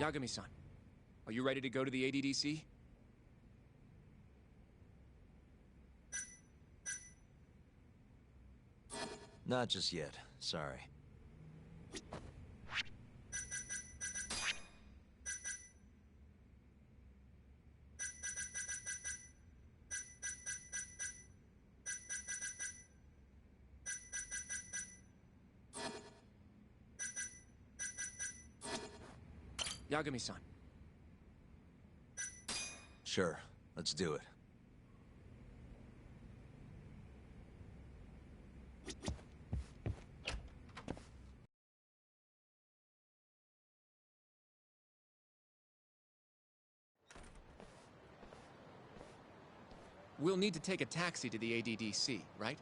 Yagami-san, are you ready to go to the ADDC? Not just yet, sorry. Yagami-san. Sure, let's do it. We'll need to take a taxi to the ADDC, right?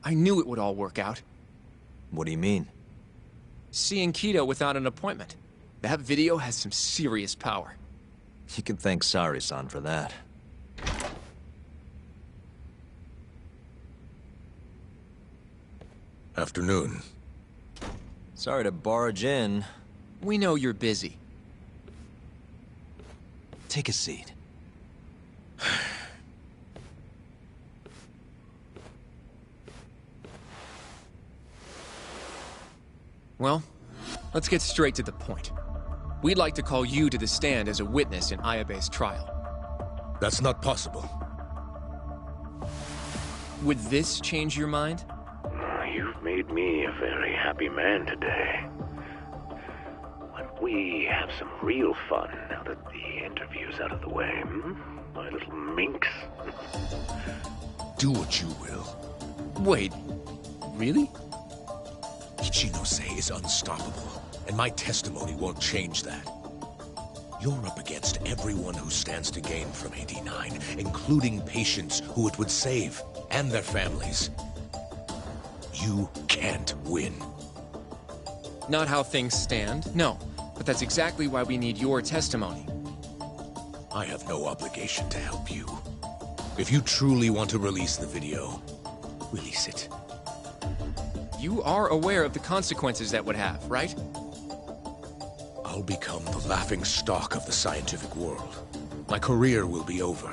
I knew it would all work out. What do you mean? Seeing Kido without an appointment. That video has some serious power. You can thank Sari-san for that. Afternoon. Sorry to barge in. We know you're busy. Take a seat. Well, let's get straight to the point. We'd like to call you to the stand as a witness in Ayabe's trial. That's not possible. Would this change your mind? You've made me a very happy man today. Why don't we have some real fun now that the interview's out of the way, my little minx? Do what you will. Wait, really? Ichinose is unstoppable, and my testimony won't change that. You're up against everyone who stands to gain from AD9, including patients who it would save, and their families. You can't win. Not how things stand, no. But that's exactly why we need your testimony. I have no obligation to help you. If you truly want to release the video, release it. You are aware of the consequences that would have, right? I'll become the laughing stock of the scientific world. My career will be over.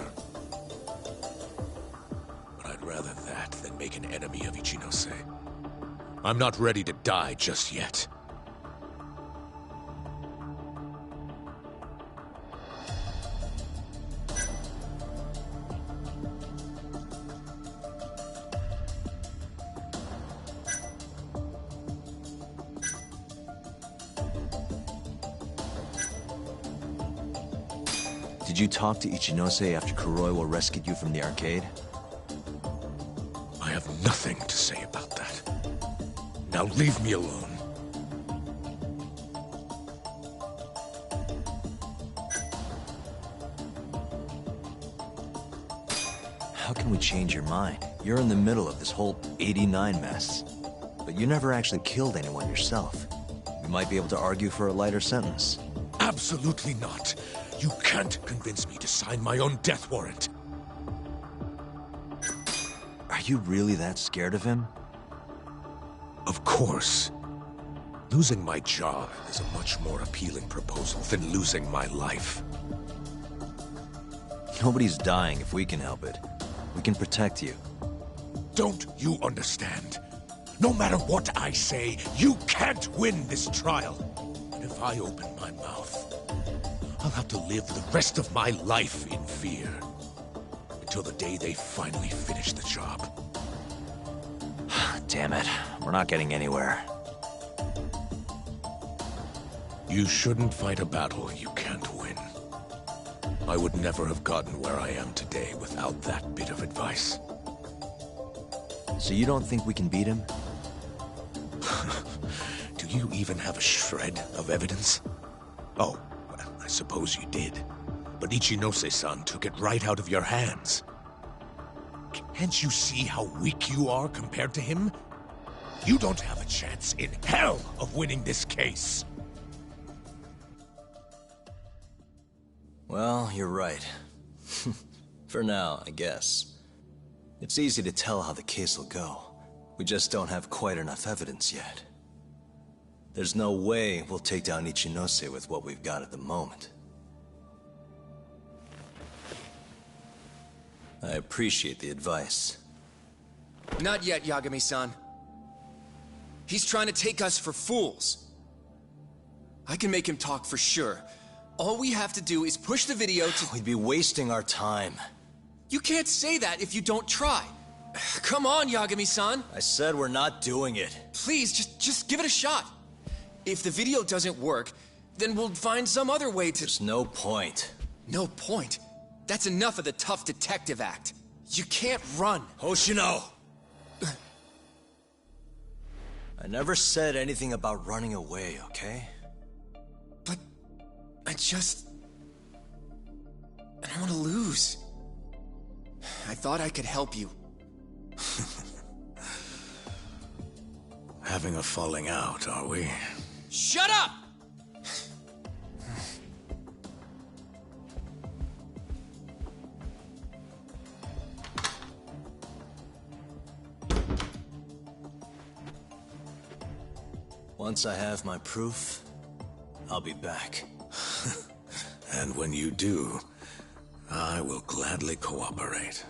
But I'd rather that than make an enemy of Ichinose. I'm not ready to die just yet. Did you talk to Ichinose after Kuroiwa rescued you from the arcade? I have nothing to say about that. Now leave me alone. How can we change your mind? You're in the middle of this whole 89 mess. But you never actually killed anyone yourself. We might be able to argue for a lighter sentence. Absolutely not. You can't convince me to sign my own death warrant. Are you really that scared of him? Of course. Losing my job is a much more appealing proposal than losing my life. Nobody's dying if we can help it. We can protect you. Don't you understand? No matter what I say, you can't win this trial. And if I open my mouth, I'll have to live the rest of my life in fear. Until the day they finally finish the job. Damn it. We're not getting anywhere. You shouldn't fight a battle you can't win. I would never have gotten where I am today without that bit of advice. So you don't think we can beat him? Do you even have a shred of evidence? Oh, well, I suppose you did. But Ichinose-san took it right out of your hands. Can't you see how weak you are compared to him? You don't have a chance in hell of winning this case. Well, you're right. For now, I guess. It's easy to tell how the case will go. We just don't have quite enough evidence yet. There's no way we'll take down Ichinose with what we've got at the moment. I appreciate the advice. Not yet, Yagami-san. He's trying to take us for fools. I can make him talk for sure. All we have to do is push the video to... We'd be wasting our time. You can't say that if you don't try. Come on, Yagami-san. I said we're not doing it. Please, just give it a shot. If the video doesn't work, then we'll find some other way to... There's no point. No point? That's enough of the tough detective act. You can't run. Hoshino! I never said anything about running away, okay? But... I don't want to lose. I thought I could help you. Having a falling out, are we? Shut up! Once I have my proof, I'll be back. And when you do, I will gladly cooperate.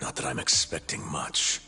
Not that I'm expecting much.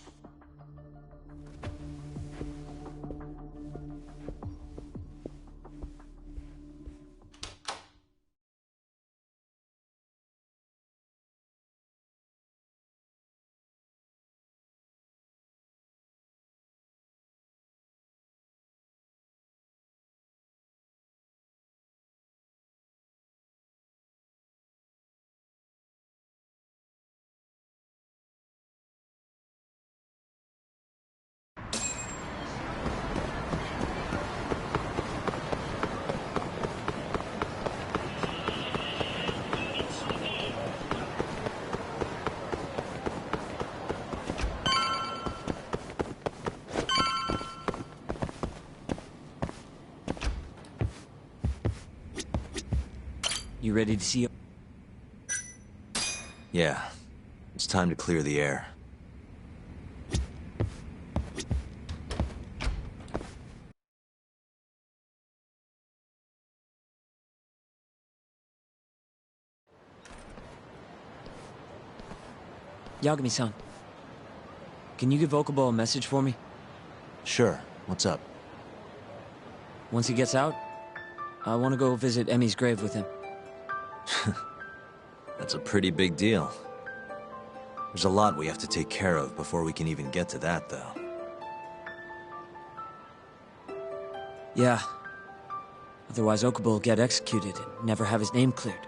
You ready to see? Yeah. It's time to clear the air. Yagami-san, can you give Okubo a message for me? Sure. What's up? Once he gets out, I want to go visit Emi's grave with him. That's a pretty big deal. There's a lot we have to take care of before we can even get to that, though. Yeah. Otherwise Okubo will get executed and never have his name cleared.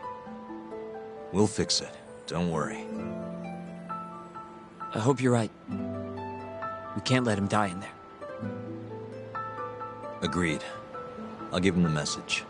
We'll fix it. Don't worry. I hope you're right. We can't let him die in there. Agreed. I'll give him the message.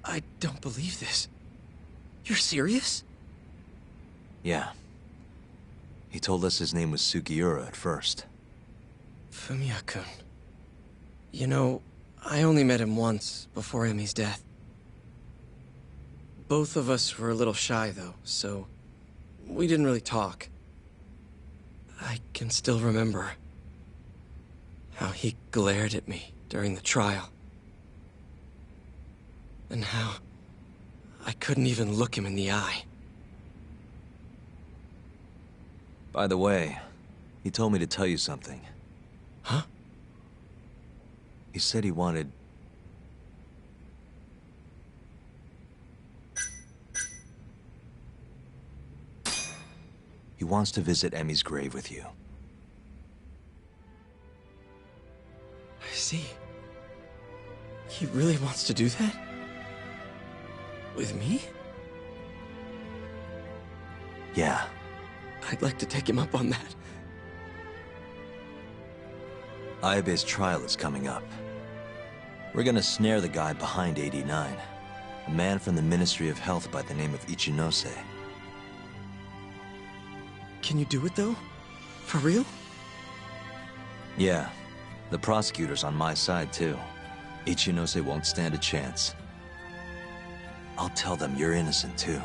I don't believe this. You're serious? Yeah. He told us his name was Sugiura at first. Fumiya-kun. You know, I only met him once, before Emi's death. Both of us were a little shy, though, so we didn't really talk. I can still remember how he glared at me during the trial. And how I couldn't even look him in the eye. By the way, he told me to tell you something. Huh? He said he wanted... He wants to visit Emmy's grave with you. I see. He really wants to do that? With me? Yeah. I'd like to take him up on that. Ayabe's trial is coming up. We're gonna snare the guy behind 89. A man from the Ministry of Health by the name of Ichinose. Can you do it, though? For real? Yeah. The prosecutor's on my side, too. Ichinose won't stand a chance. I'll tell them you're innocent, too.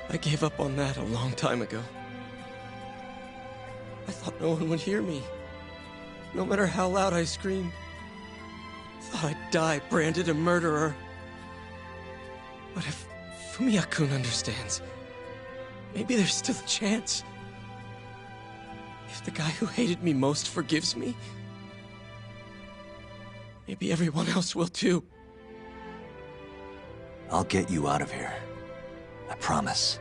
I gave up on that a long time ago. I thought no one would hear me. No matter how loud I screamed. Thought I'd die branded a murderer. But if Fumiya-kun understands, maybe there's still a chance. If the guy who hated me most forgives me, maybe everyone else will too. I'll get you out of here. I promise.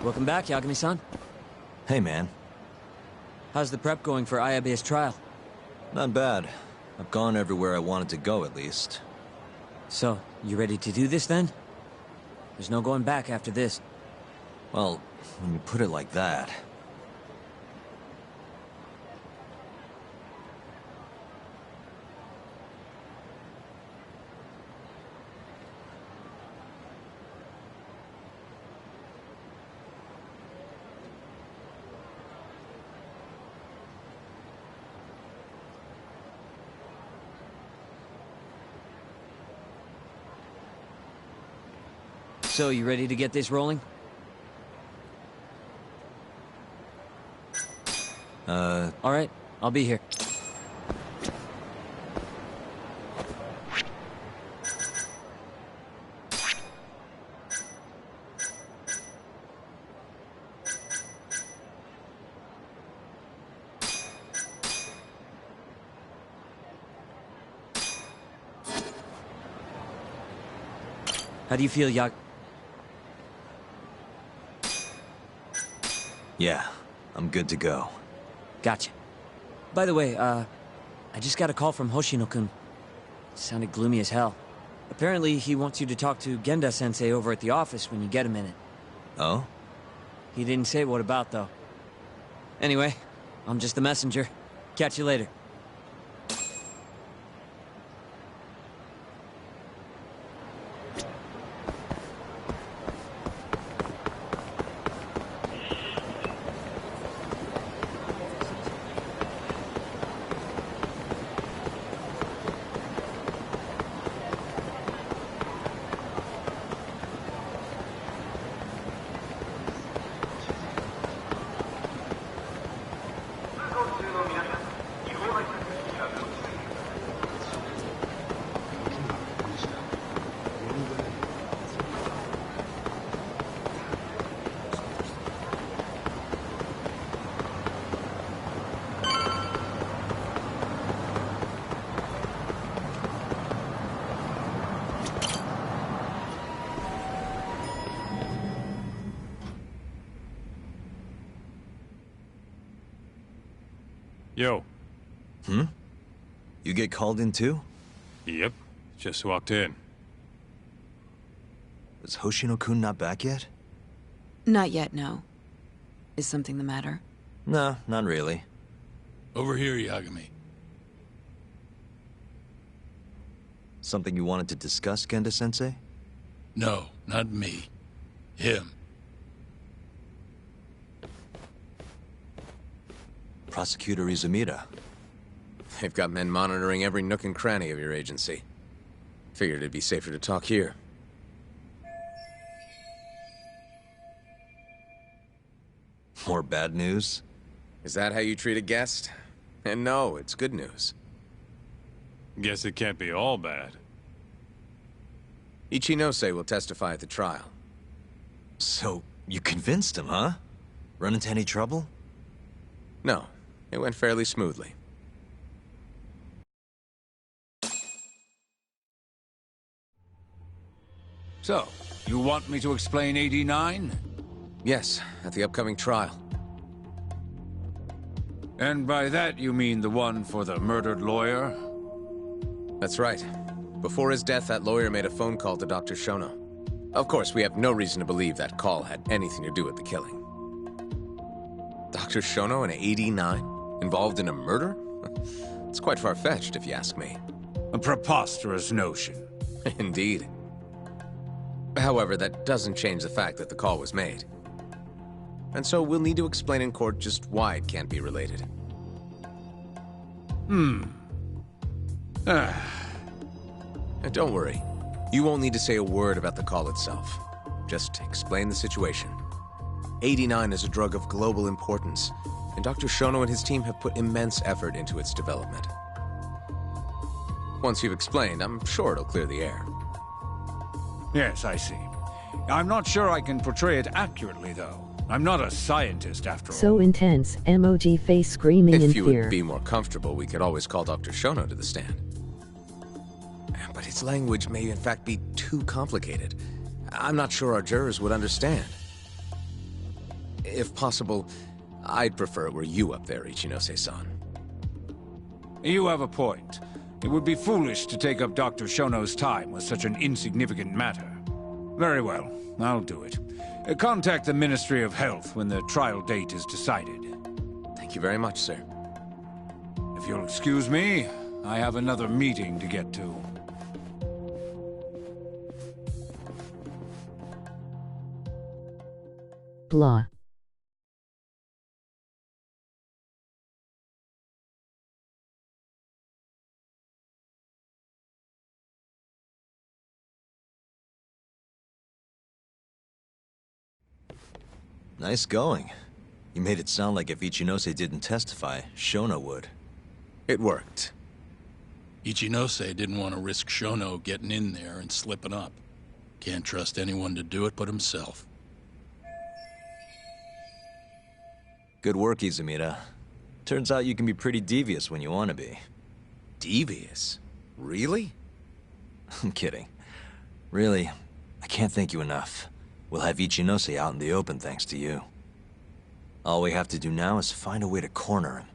Welcome back, Yagami-san. Hey, man. How's the prep going for Ayabe's trial? Not bad. I've gone everywhere I wanted to go, at least. So, you ready to do this, then? There's no going back after this. Well, when you put it like that... So, you ready to get this rolling? Alright, I'll be here. How do you feel, Yeah, I'm good to go. Gotcha. By the way, I just got a call from Hoshino-kun. Sounded gloomy as hell. Apparently, he wants you to talk to Genda-sensei over at the office when you get a minute. Oh? He didn't say what about, though. Anyway, I'm just the messenger. Catch you later. Yo. You get called in too? Yep. Just walked in. Is Hoshino-kun not back yet? Not yet, no. Is something the matter? No, not really. Over here, Yagami. Something you wanted to discuss, Genda-sensei? No, not me. Him. Prosecutor Izumida. They've got men monitoring every nook and cranny of your agency. Figured it'd be safer to talk here. More bad news? Is that how you treat a guest? And no, it's good news. Guess it can't be all bad. Ichinose will testify at the trial. So, you convinced him, huh? Run into any trouble? No, it went fairly smoothly. So, you want me to explain 89? Yes, at the upcoming trial. And by that you mean the one for the murdered lawyer? That's right. Before his death, that lawyer made a phone call to Dr. Shono. Of course, we have no reason to believe that call had anything to do with the killing. Dr. Shono in 89? Involved in a murder? It's quite far-fetched, if you ask me. A preposterous notion. Indeed. However, that doesn't change the fact that the call was made. And so we'll need to explain in court just why it can't be related. And don't worry. You won't need to say a word about the call itself. Just explain the situation. 89 is a drug of global importance, and Dr. Shono and his team have put immense effort into its development. Once you've explained, I'm sure it'll clear the air. Yes, I see. I'm not sure I can portray it accurately, though. I'm not a scientist, after all. So intense, emoji face screaming in If you fear. would be more comfortable, we could always call Dr. Shono to the stand. But his language may in fact be too complicated. I'm not sure our jurors would understand. If possible, I'd prefer it were you up there, Ichinose-san. You have a point. It would be foolish to take up Dr. Shono's time with such an insignificant matter. Very well, I'll do it. Contact the Ministry of Health when the trial date is decided. Thank you very much, sir. If you'll excuse me, I have another meeting to get to. Blah. Nice going. You made it sound like if Ichinose didn't testify, Shono would. It worked. Ichinose didn't want to risk Shono getting in there and slipping up. Can't trust anyone to do it but himself. Good work, Izumida. Turns out you can be pretty devious when you want to be. Devious? Really? I'm kidding. Really, I can't thank you enough. We'll have Ichinose out in the open thanks to you. All we have to do now is find a way to corner him.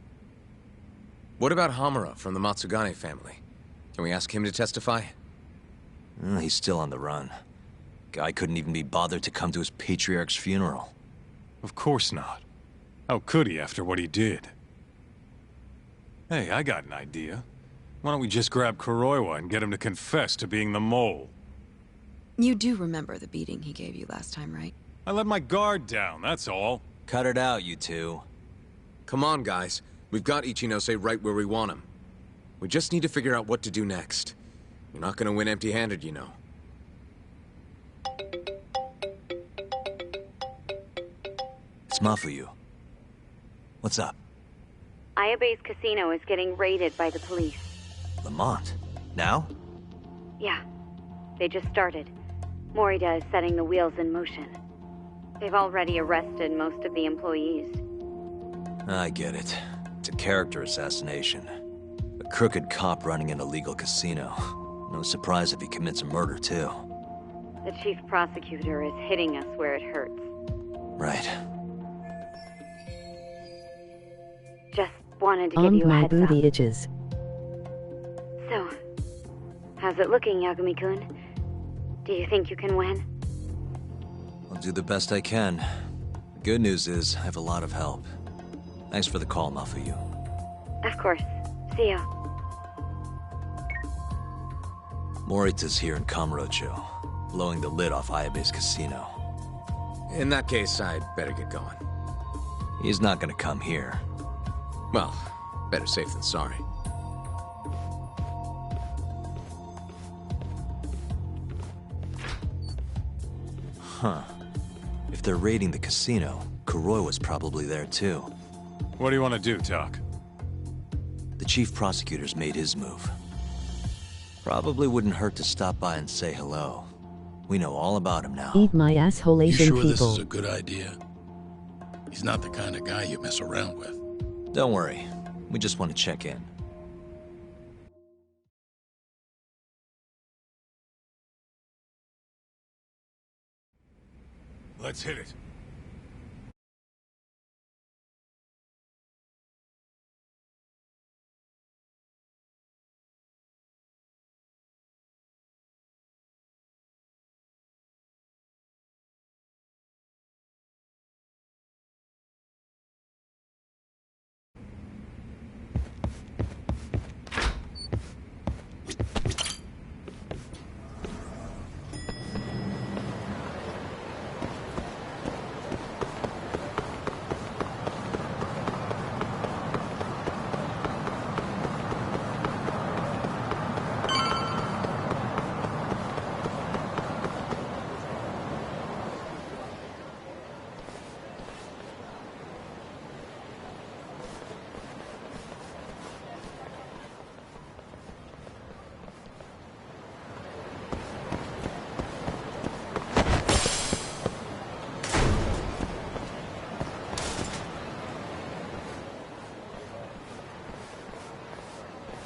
What about Hamura from the Matsugane family? Can we ask him to testify? He's still on the run. Guy couldn't even be bothered to come to his patriarch's funeral. Of course not. How could he after what he did? Hey, I got an idea. Why don't we just grab Kuroiwa and get him to confess to being the mole? You do remember the beating he gave you last time, right? I let my guard down, that's all. Cut it out, you two. Come on, guys. We've got Ichinose right where we want him. We just need to figure out what to do next. You're not gonna win empty-handed, you know. It's Mafuyu. What's up? Ayabe's casino is getting raided by the police. Lamont? Now? Yeah, they just started. Morita is setting the wheels in motion. They've already arrested most of the employees. I get it. It's a character assassination. A crooked cop running an illegal casino. No surprise if he commits a murder, too. The chief prosecutor is hitting us where it hurts. Right. Just wanted to give you a my heads booty up. itches. So, how's it looking, Yagami-kun? Do you think you can win? I'll do the best I can. The good news is, I have a lot of help. Thanks for the call, Mafuyu. Of course. See ya. Morita's here in Kamurocho, blowing the lid off Ayabe's casino. In that case, I'd better get going. He's not gonna come here. Well, better safe than sorry. Huh. If they're raiding the casino, Kuroi was probably there too. What do you want to do, Doc? The chief prosecutor's made his move. Probably wouldn't hurt to stop by and say hello. We know all about him now. Eat my asshole You Asian sure people. this is a good idea? He's not the kind of guy you mess around with. Don't worry. We just want to check in. Let's hit it.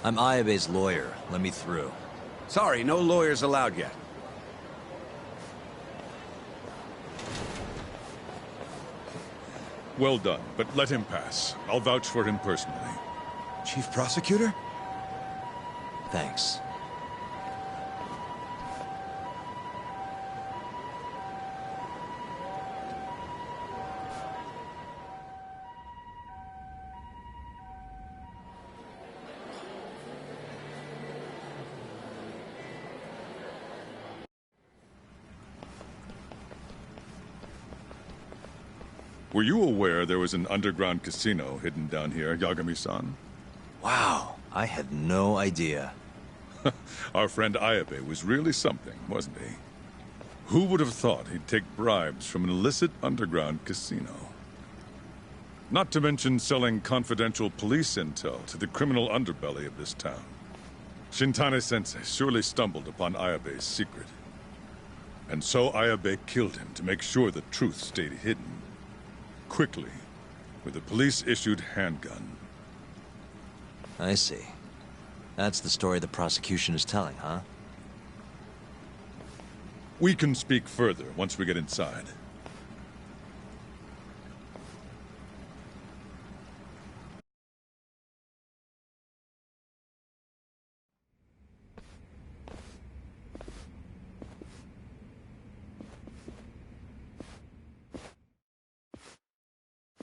I'm Ayabe's lawyer. Let me through. Sorry, no lawyers allowed yet. Well done, but let him pass. I'll vouch for him personally. Chief Prosecutor? Thanks. Were you aware there was an underground casino hidden down here, Yagami-san? Wow, I had no idea. Our friend Ayabe was really something, wasn't he? Who would have thought he'd take bribes from an illicit underground casino? Not to mention selling confidential police intel to the criminal underbelly of this town. Shintane-sensei surely stumbled upon Ayabe's secret. And so Ayabe killed him to make sure the truth stayed hidden. Quickly, with a police-issued handgun. I see. That's the story the prosecution is telling, huh? We can speak further once we get inside.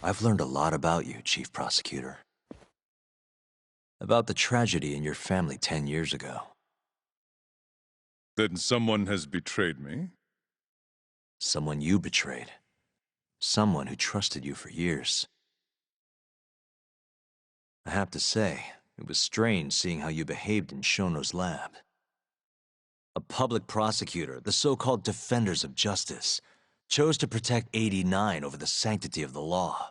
I've learned a lot about you, Chief Prosecutor. About the tragedy in your family 10 years ago. Then someone has betrayed me? Someone you betrayed. Someone who trusted you for years. I have to say, it was strange seeing how you behaved in Shono's lab. A public prosecutor, the so-called defenders of justice, chose to protect 89 over the sanctity of the law.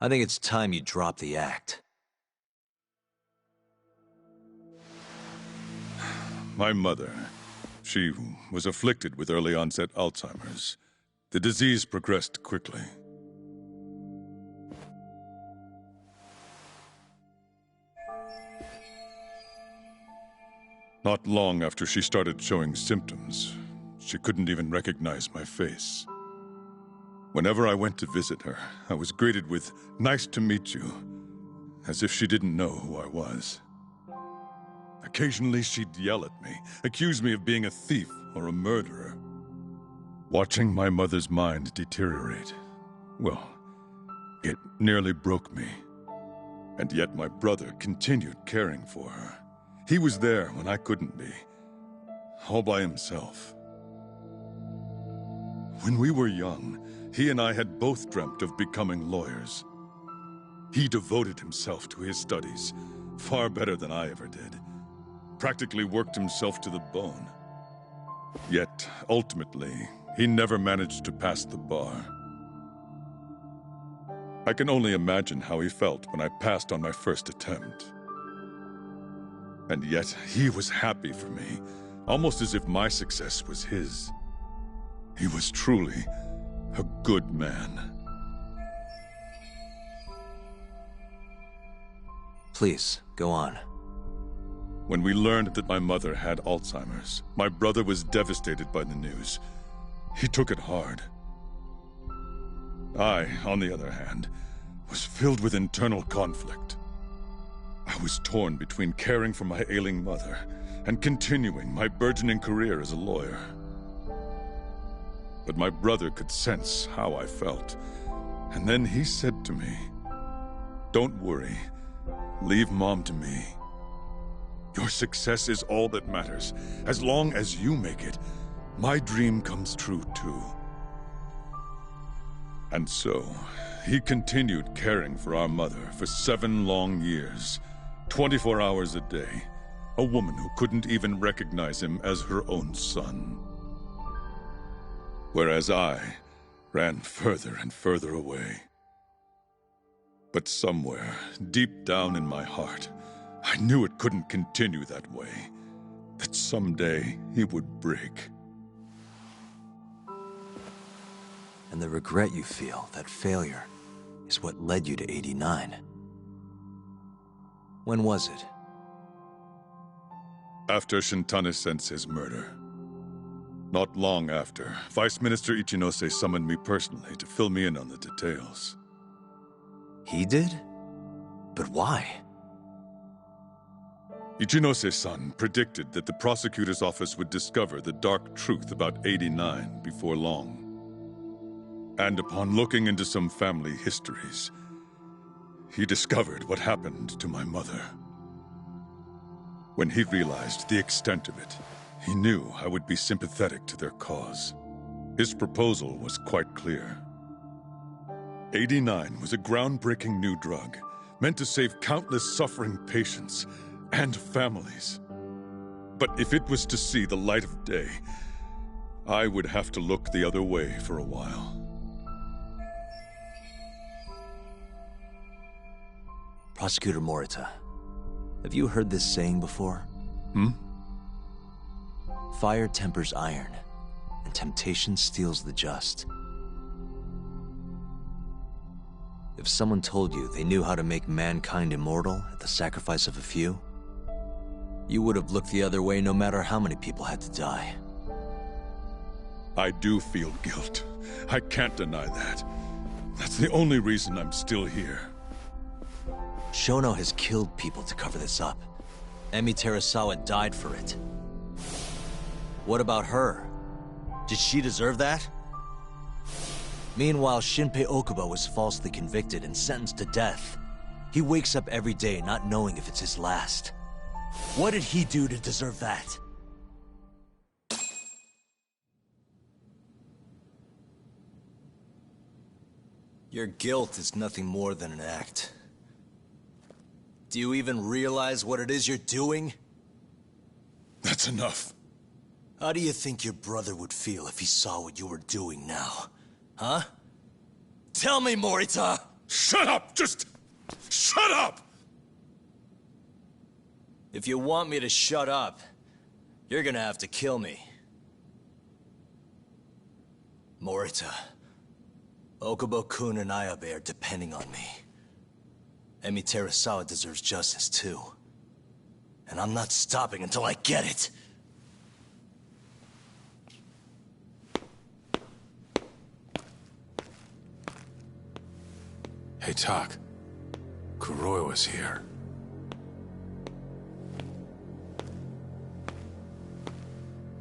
I think it's time you drop the act. My mother, she was afflicted with early onset Alzheimer's. The disease progressed quickly. Not long after she started showing symptoms, she couldn't even recognize my face. Whenever I went to visit her, I was greeted with, "Nice to meet you," as if she didn't know who I was. Occasionally, she'd yell at me, accuse me of being a thief or a murderer. Watching my mother's mind deteriorate, well, it nearly broke me. And yet my brother continued caring for her. He was there when I couldn't be, all by himself. When we were young, he and I had both dreamt of becoming lawyers. He devoted himself to his studies, far better than I ever did. Practically worked himself to the bone. Yet, ultimately, he never managed to pass the bar. I can only imagine how he felt when I passed on my first attempt. And yet, he was happy for me, almost as if my success was his. He was truly a good man. Please, go on. When we learned that my mother had Alzheimer's, my brother was devastated by the news. He took it hard. I, on the other hand, was filled with internal conflict. I was torn between caring for my ailing mother and continuing my burgeoning career as a lawyer. But my brother could sense how I felt, and then he said to me, "Don't worry. Leave Mom to me. Your success is all that matters. As long as you make it, my dream comes true too." And so, he continued caring for our mother for 7 long years, 24 hours a day, a woman who couldn't even recognize him as her own son. Whereas I ran further and further away. But somewhere, deep down in my heart, I knew it couldn't continue that way, that someday he would break. And the regret you feel, that failure, is what led you to 89. When was it? After Shintane-sensei's murder. Not long after, Vice Minister Ichinose summoned me personally to fill me in on the details. He did? But why? Ichinose-san predicted that the prosecutor's office would discover the dark truth about 89 before long. And upon looking into some family histories, he discovered what happened to my mother. When he realized the extent of it, he knew I would be sympathetic to their cause. His proposal was quite clear. 89 was a groundbreaking new drug, meant to save countless suffering patients and families. But if it was to see the light of day, I would have to look the other way for a while. Prosecutor Morita, have you heard this saying before? Fire tempers iron, and temptation steals the just. If someone told you they knew how to make mankind immortal at the sacrifice of a few, you would have looked the other way no matter how many people had to die. I do feel guilt. I can't deny that. That's the only reason I'm still here. Shono has killed people to cover this up. Emi Terasawa died for it. What about her? Did she deserve that? Meanwhile, Shinpei Okubo was falsely convicted and sentenced to death. He wakes up every day not knowing if it's his last. What did he do to deserve that? Your guilt is nothing more than an act. Do you even realize what it is you're doing? That's enough. How do you think your brother would feel if he saw what you were doing now? Huh? Tell me, Morita! Shut up! Just shut up! If you want me to shut up, you're gonna have to kill me. Morita, Okubo-kun and Ayabe are depending on me. Emi Terasawa deserves justice too. And I'm not stopping until I get it! Hey, Tak. Kuroiwa's here.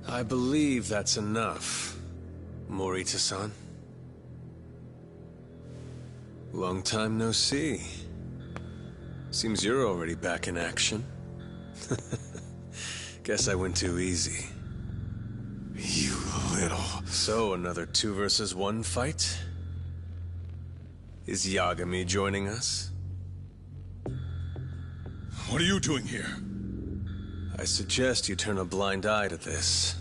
I believe that's enough, Morita-san. Long time no see. Seems you're already back in action. Guess I went too easy. You little... So, another 2 versus 1 fight? Is Yagami joining us? What are you doing here? I suggest you turn a blind eye to this.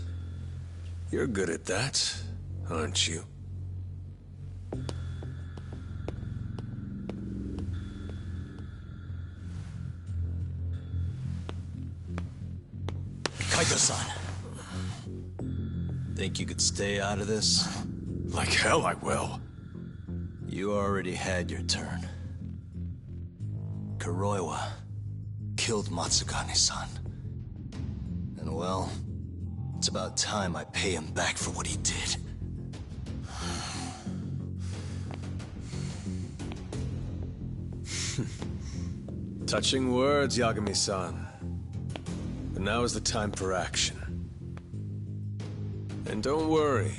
You're good at that, aren't you? Kaito-san. Think you could stay out of this? Like hell I will. You already had your turn. Kuroiwa killed Matsugane-san. And well, it's about time I pay him back for what he did. Touching words, Yagami-san. But now is the time for action. And don't worry.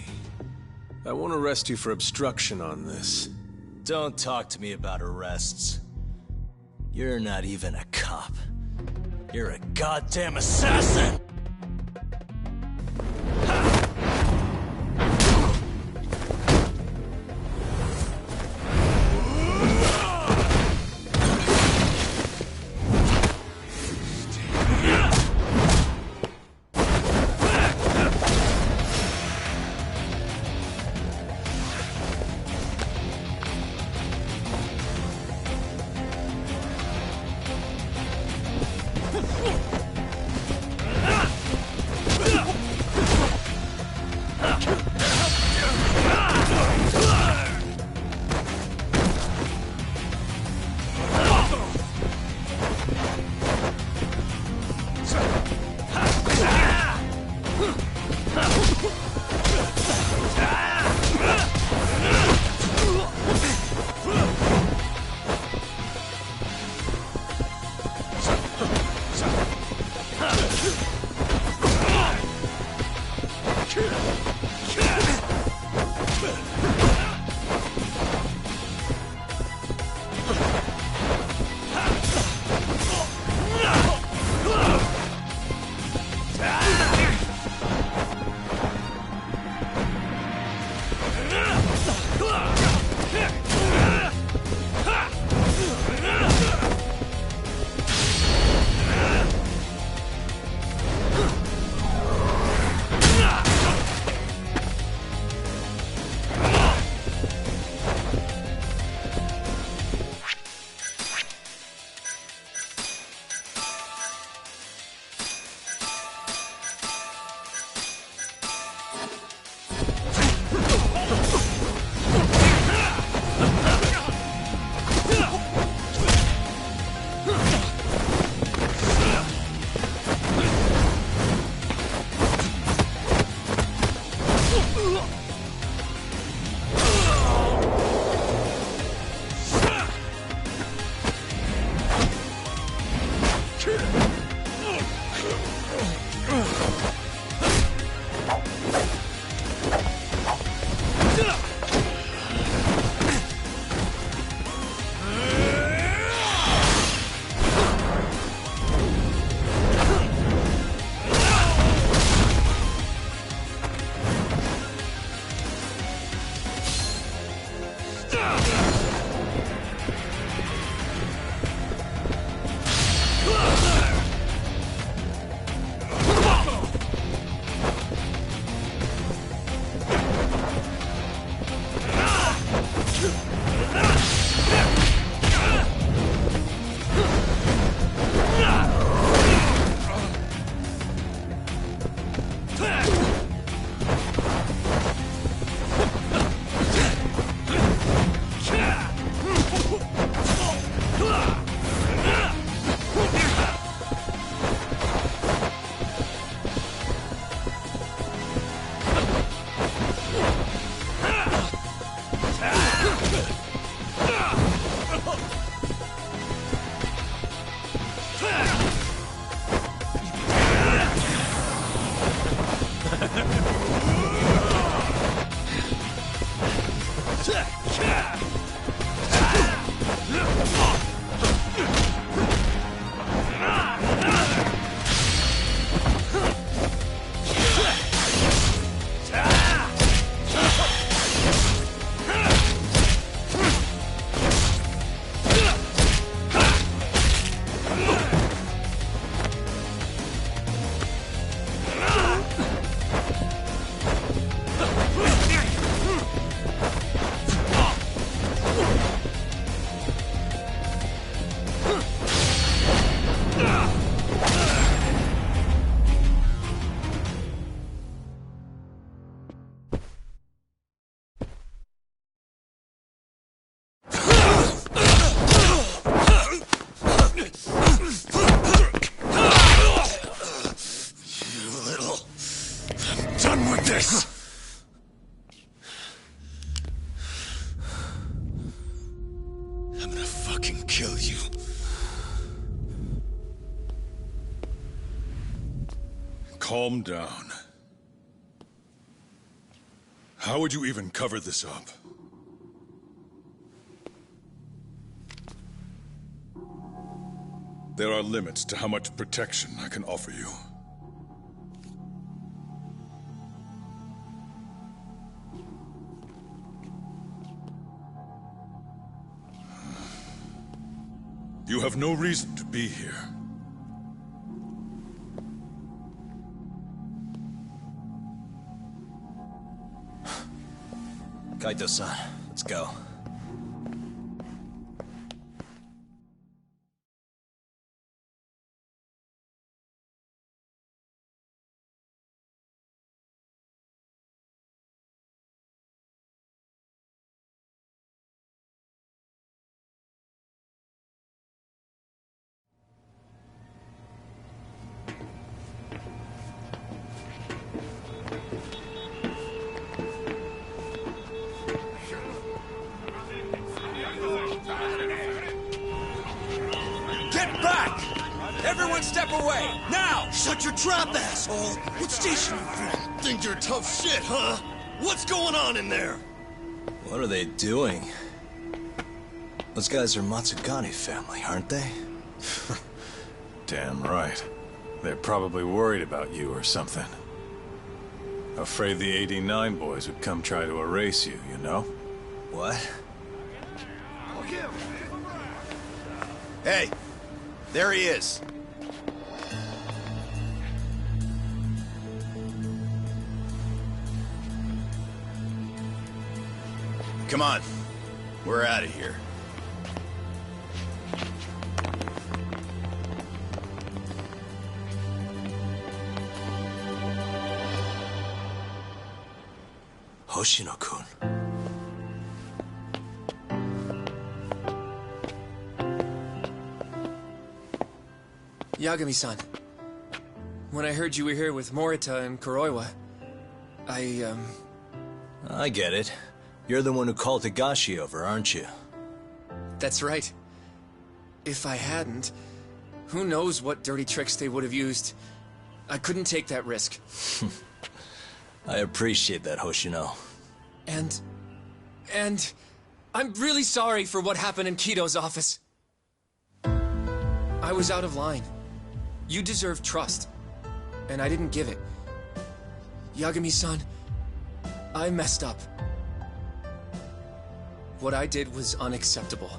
I won't arrest you for obstruction on this. Don't talk to me about arrests. You're not even a cop. You're a goddamn assassin! calm down. How would you even cover this up? There are limits to how much protection I can offer you. You have no reason to be here. Kaito-san, let's go. Get back! Everyone step away! Now! Shut your trap, asshole! What station you from? Think you're tough shit, huh? What's going on in there? What are they doing? Those guys are Matsugane family, aren't they? Damn right. They're probably worried about you or something. Afraid the 89 boys would come try to erase you, you know? What? Hey! There he is! Come on. We're out of here. Hoshino-kun. Yagami-san. When I heard you were here with Morita and Kuroiwa, I get it. You're the one who called Higashi over, aren't you? That's right. If I hadn't, who knows what dirty tricks they would have used. I couldn't take that risk. I appreciate that, Hoshino. And I'm really sorry for what happened in Kito's office. I was out of line. You deserve trust, and I didn't give it. Yagami-san, I messed up. What I did was unacceptable.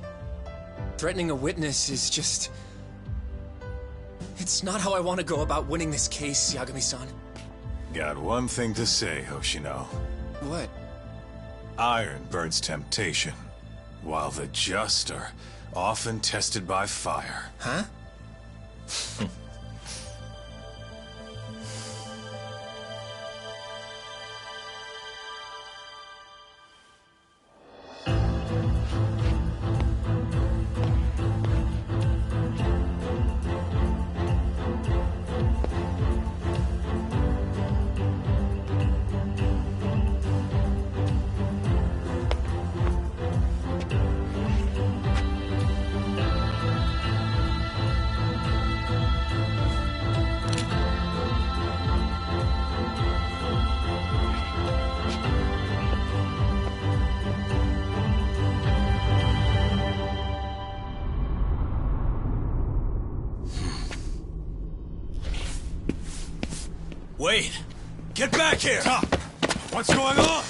Threatening a witness is just... It's not how I want to go about winning this case, Yagami-san. Got one thing to say, Hoshino. What? Iron burns temptation, while the just are often tested by fire. Huh? Wait! Get back here! Stop! What's going on?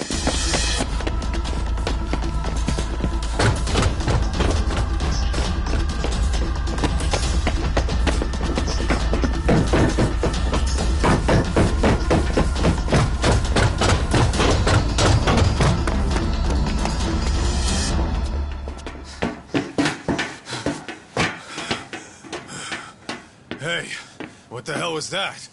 Hey, what the hell was that?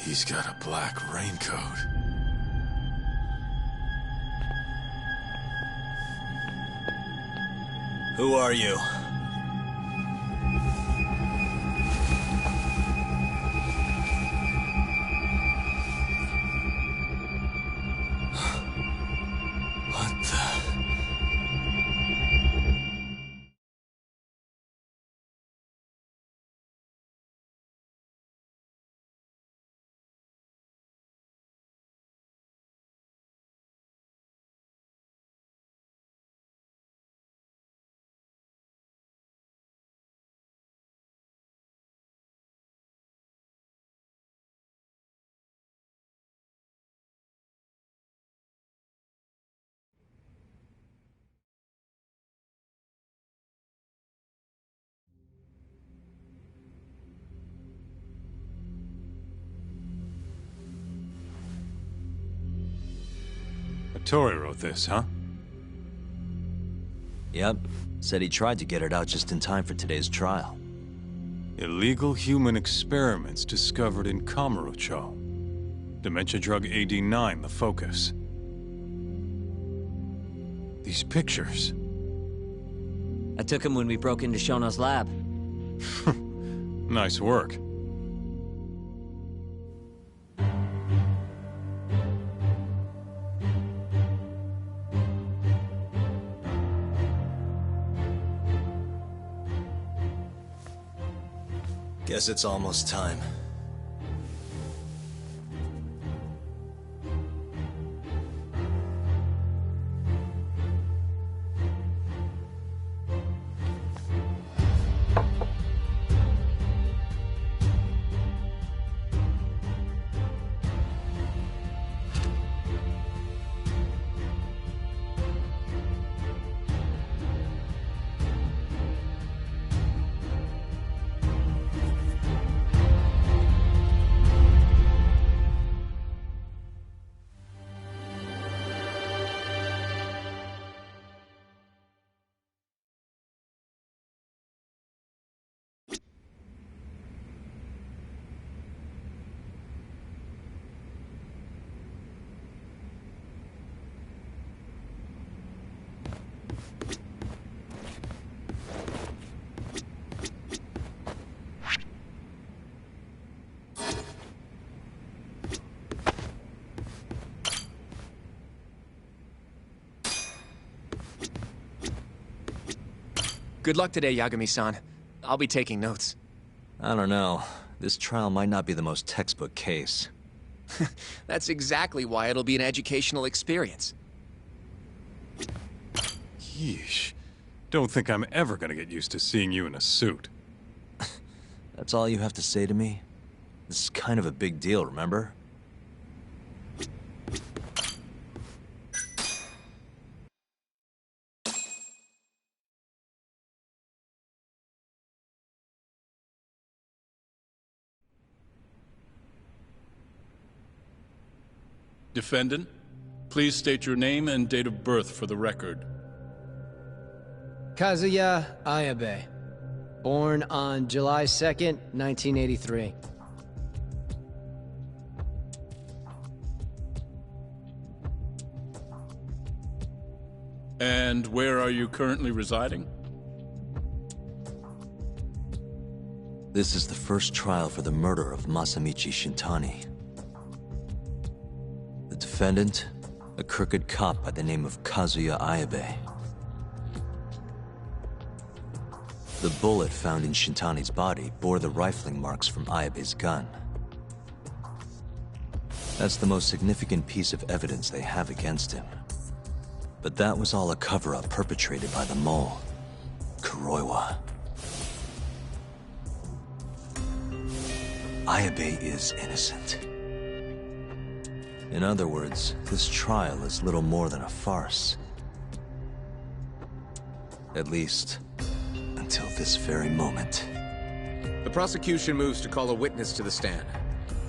He's got a black raincoat. Who are you? Hattori wrote this, huh? Yep. Said he tried to get it out just in time for today's trial. Illegal human experiments discovered in Kamurocho. Dementia drug AD9, the focus. These pictures. I took him when we broke into Shono's lab. Nice work. Guess it's almost time. Good luck today, Yagami-san. I'll be taking notes. I don't know. This trial might not be the most textbook case. That's exactly why it'll be an educational experience. Yeesh. Don't think I'm ever gonna get used to seeing you in a suit. That's all you have to say to me? This is kind of a big deal, remember? Defendant, please state your name and date of birth for the record. Kazuya Ayabe. Born on July 2nd, 1983. And where are you currently residing? This is the first trial for the murder of Masamichi Shintani. The defendant, a crooked cop by the name of Kazuya Ayabe. The bullet found in Shintani's body bore the rifling marks from Ayabe's gun. That's the most significant piece of evidence they have against him. But that was all a cover-up perpetrated by the mole, Kuroiwa. Ayabe is innocent. In other words, this trial is little more than a farce. At least, until this very moment. The prosecution moves to call a witness to the stand.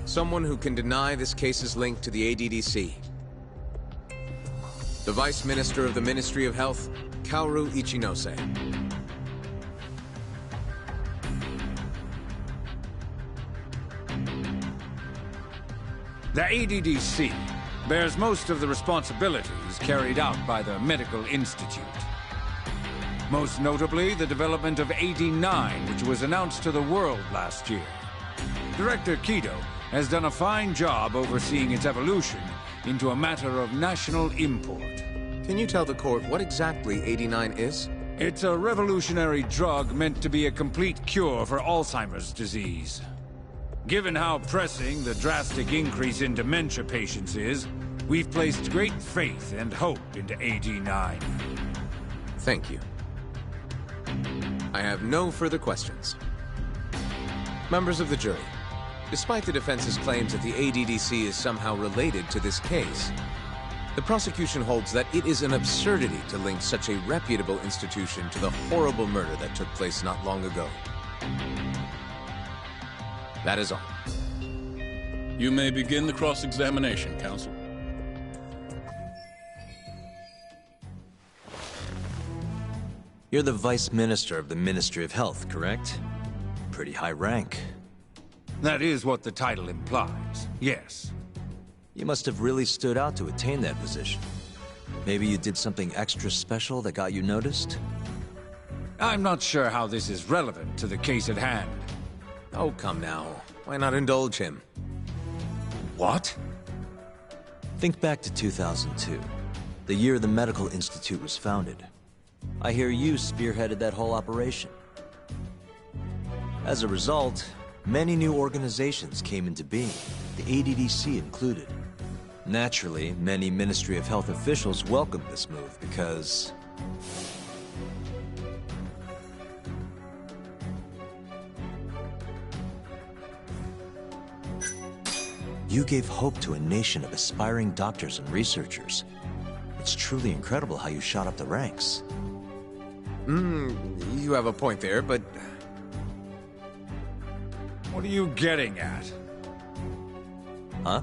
Someone who can deny this case's link to the ADDC. The Vice Minister of the Ministry of Health, Kaoru Ichinose. The ADDC bears most of the responsibilities carried out by the Medical Institute. Most notably, the development of AD9, which was announced to the world last year. Director Kido has done a fine job overseeing its evolution into a matter of national import. Can you tell the court what exactly AD9 is? It's a revolutionary drug meant to be a complete cure for Alzheimer's disease. Given how pressing the drastic increase in dementia patients is, we've placed great faith and hope into AD9. Thank you. I have no further questions. Members of the jury, despite the defense's claims that the ADDC is somehow related to this case, the prosecution holds that it is an absurdity to link such a reputable institution to the horrible murder that took place not long ago. That is all. You may begin the cross-examination, counsel. You're the Vice Minister of the Ministry of Health, correct? Pretty high rank. That is what the title implies, yes. You must have really stood out to attain that position. Maybe you did something extra special that got you noticed? I'm not sure how this is relevant to the case at hand. Oh, come now. Why not indulge him? What? Think back to 2002, the year the Medical Institute was founded. I hear you spearheaded that whole operation. As a result, many new organizations came into being, the ADDC included. Naturally, many Ministry of Health officials welcomed this move because... you gave hope to a nation of aspiring doctors and researchers. It's truly incredible how you shot up the ranks. You have a point there, but... What are you getting at? Huh?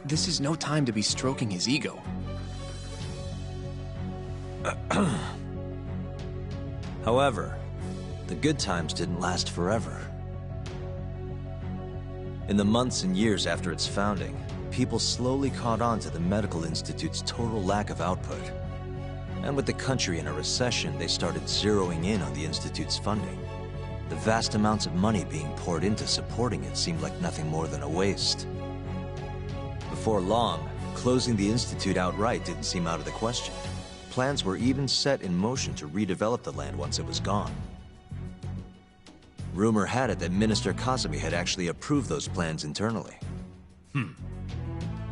This is no time to be stroking his ego. However, the good times didn't last forever. In the months and years after its founding, people slowly caught on to the Medical Institute's total lack of output. And with the country in a recession, they started zeroing in on the Institute's funding. The vast amounts of money being poured into supporting it seemed like nothing more than a waste. Before long, closing the Institute outright didn't seem out of the question. Plans were even set in motion to redevelop the land once it was gone. Rumor had it that Minister Kazumi had actually approved those plans internally.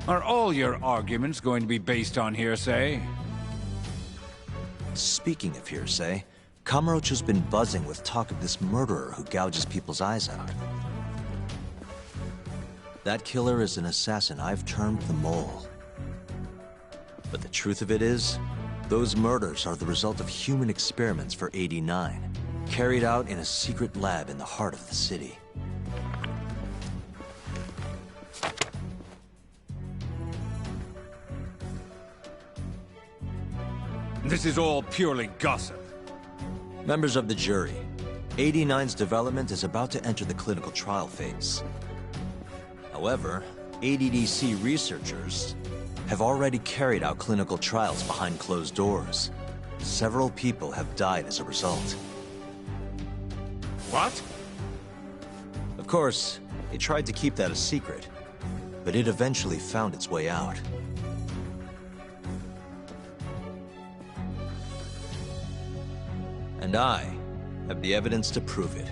Are all your arguments going to be based on hearsay? Speaking of hearsay, Kamurocho's been buzzing with talk of this murderer who gouges people's eyes out. That killer is an assassin I've termed the Mole. But the truth of it is, those murders are the result of human experiments for 89. Carried out in a secret lab in the heart of the city. This is all purely gossip. Members of the jury, 89's development is about to enter the clinical trial phase. However, ADDC researchers have already carried out clinical trials behind closed doors. Several people have died as a result. What? Of course, they tried to keep that a secret, but it eventually found its way out. And I have the evidence to prove it.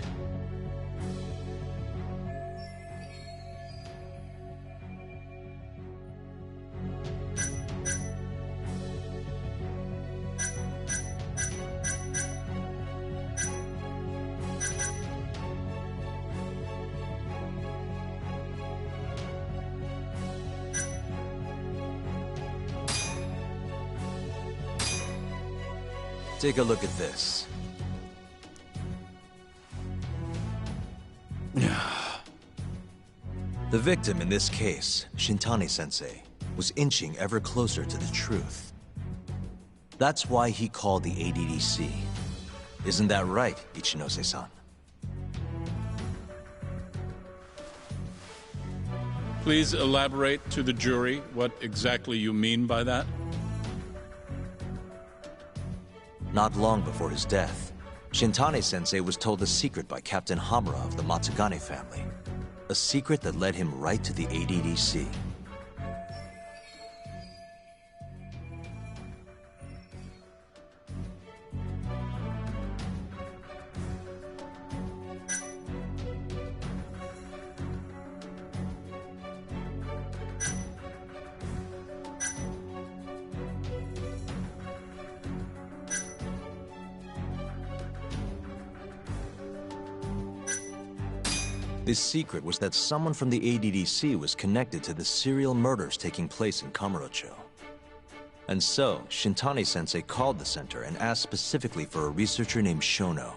Take a look at this. The victim in this case, Shintani-sensei, was inching ever closer to the truth. That's why he called the ADDC. Isn't that right, Ichinose-san? Please elaborate to the jury what exactly you mean by that. Not long before his death, Shintani-sensei was told a secret by Captain Hamura of the Matsugane family. A secret that led him right to the ADDC. This secret was that someone from the ADDC was connected to the serial murders taking place in Kamurocho. And so, Shintani-sensei called the center and asked specifically for a researcher named Shono.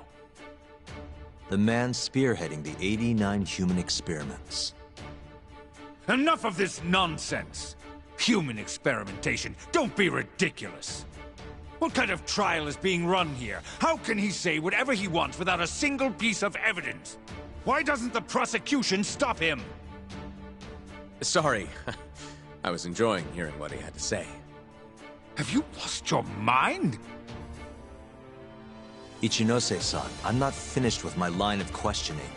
The man spearheading the 89 human experiments. Enough of this nonsense! Human experimentation, don't be ridiculous! What kind of trial is being run here? How can he say whatever he wants without a single piece of evidence? Why doesn't the prosecution stop him? Sorry. I was enjoying hearing what he had to say. Have you lost your mind? Ichinose-san, I'm not finished with my line of questioning.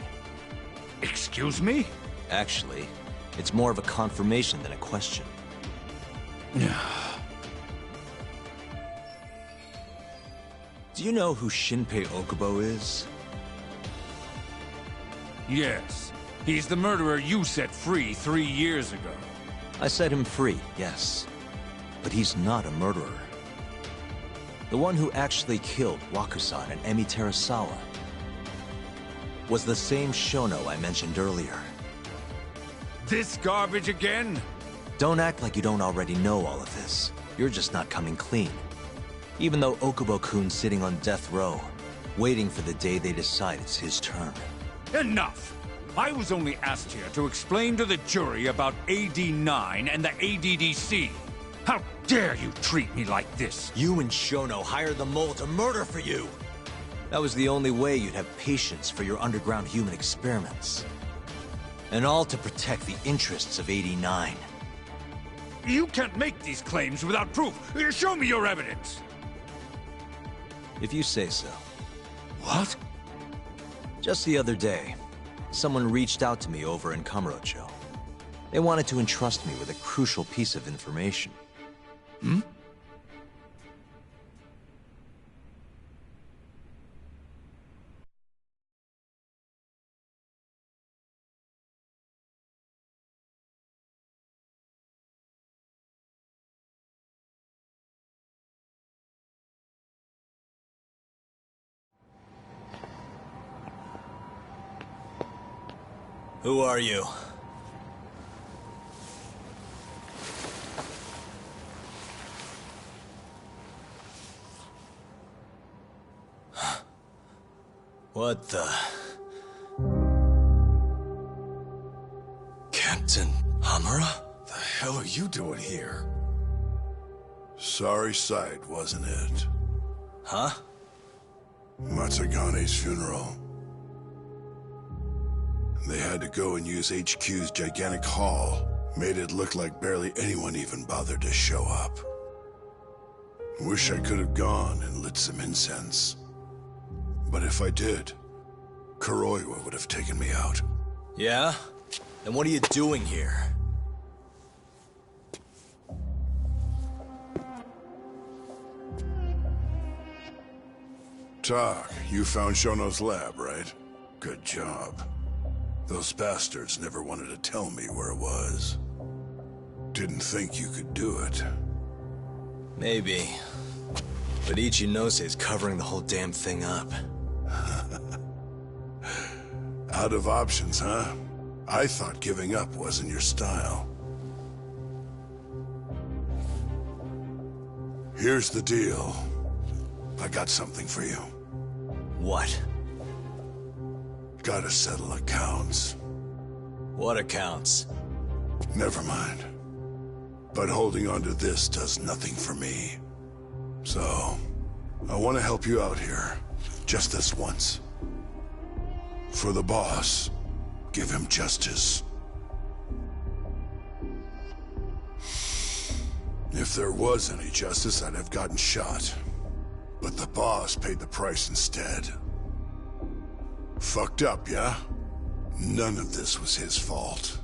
Excuse me? Actually, it's more of a confirmation than a question. Do you know who Shinpei Okubo is? Yes. He's the murderer you set free 3 years ago. I set him free, yes. But he's not a murderer. The one who actually killed Wakusan and Emi Terasawa was the same Shono I mentioned earlier. This garbage again? Don't act like you don't already know all of this. You're just not coming clean. Even though Okubo-kun's sitting on death row, waiting for the day they decide it's his turn. Enough! I was only asked here to explain to the jury about AD-9 and the ADDC. How dare you treat me like this? You and Shono hired the mole to murder for you! That was the only way you'd have patience for your underground human experiments. And all to protect the interests of AD-9. You can't make these claims without proof. Show me your evidence! If you say so. What? Just the other day, someone reached out to me over in Kamurocho. They wanted to entrust me with a crucial piece of information. Hmm? Who are you? What the... Captain Hamura? The hell are you doing here? Sorry sight, wasn't it? Huh? Matsugane's funeral. They had to go and use HQ's gigantic hall. Made it look like barely anyone even bothered to show up. Wish I could have gone and lit some incense. But if I did, Kuroiwa would have taken me out. Yeah? Then what are you doing here? Tak, you found Shono's lab, right? Good job. Those bastards never wanted to tell me where it was. Didn't think you could do it. Maybe. But Ichinose covering the whole damn thing up. Out of options, huh? I thought giving up wasn't your style. Here's the deal. I got something for you. What? Gotta settle accounts. What accounts? Never mind. But holding on to this does nothing for me. So, I want to help you out here. Just this once. For the boss, give him justice. If there was any justice, I'd have gotten shot. But the boss paid the price instead. Fucked up, yeah? None of this was his fault.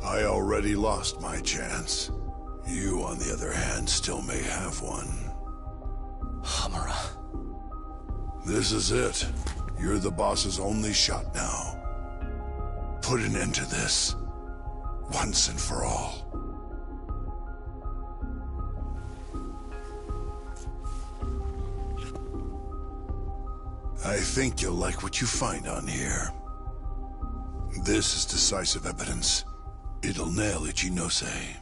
I already lost my chance. You, on the other hand, still may have one. Hamura. This is it. You're the boss's only shot now. Put an end to this. Once and for all. I think you'll like what you find on here. This is decisive evidence. It'll nail Ichinose.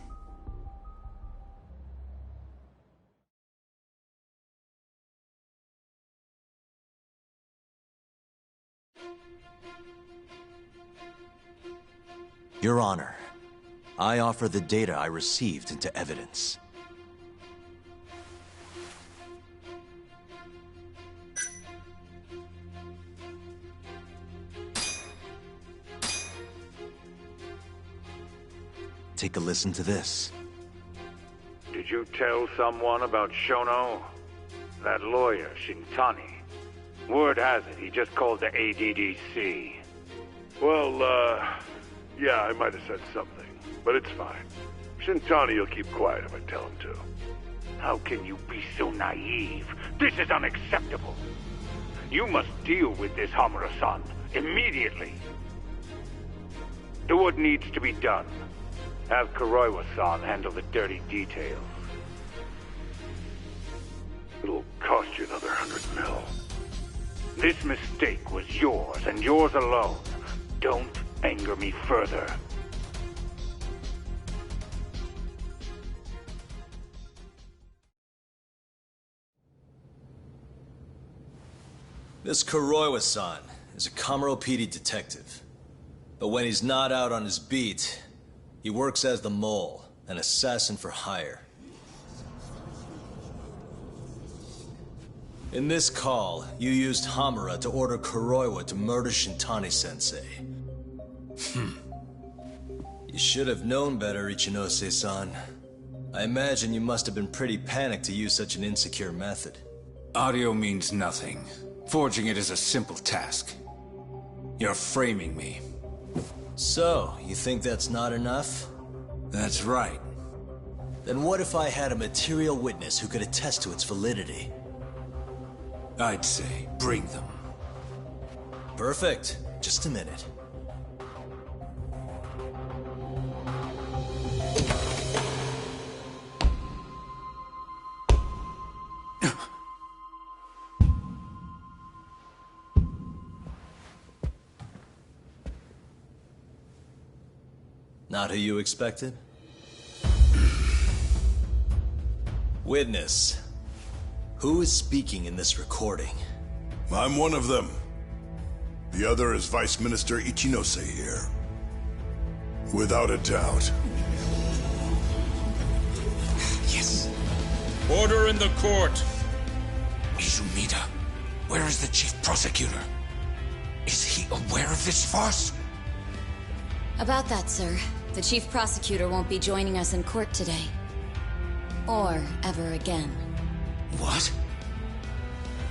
Your Honor, I offer the data I received into evidence. take a listen to this. Did you tell someone about Shono? That lawyer, Shintani. Word has it, he just called the ADDC. Well, yeah, I might have said something, but it's fine. Shintani will keep quiet if I tell him to. How can you be so naive? This is unacceptable. You must deal with this, Hamura-san, immediately. Do what needs to be done. Have Kuroiwa-san handle the dirty details. It'll cost you another 100 mil. This mistake was yours, and yours alone. Don't anger me further. This Kuroiwa-san is a Kamuro PD detective. But when he's not out on his beat, he works as the mole, an assassin for hire. In this call, you used Hamura to order Kuroiwa to murder Shintani-sensei. You should have known better, Ichinose-san. I imagine you must have been pretty panicked to use such an insecure method. Audio means nothing. Forging it is a simple task. You're framing me. So, you think that's not enough? That's right. Then what if I had a material witness who could attest to its validity? I'd say, bring them. Perfect. Just a minute. Not who you expected? Witness. Who is speaking in this recording? I'm one of them. The other is Vice Minister Ichinose here. Without a doubt. Yes. Order in the court. Izumida, where is the chief prosecutor? Is he aware of this farce? About that, sir. The chief prosecutor won't be joining us in court today. Or ever again. What?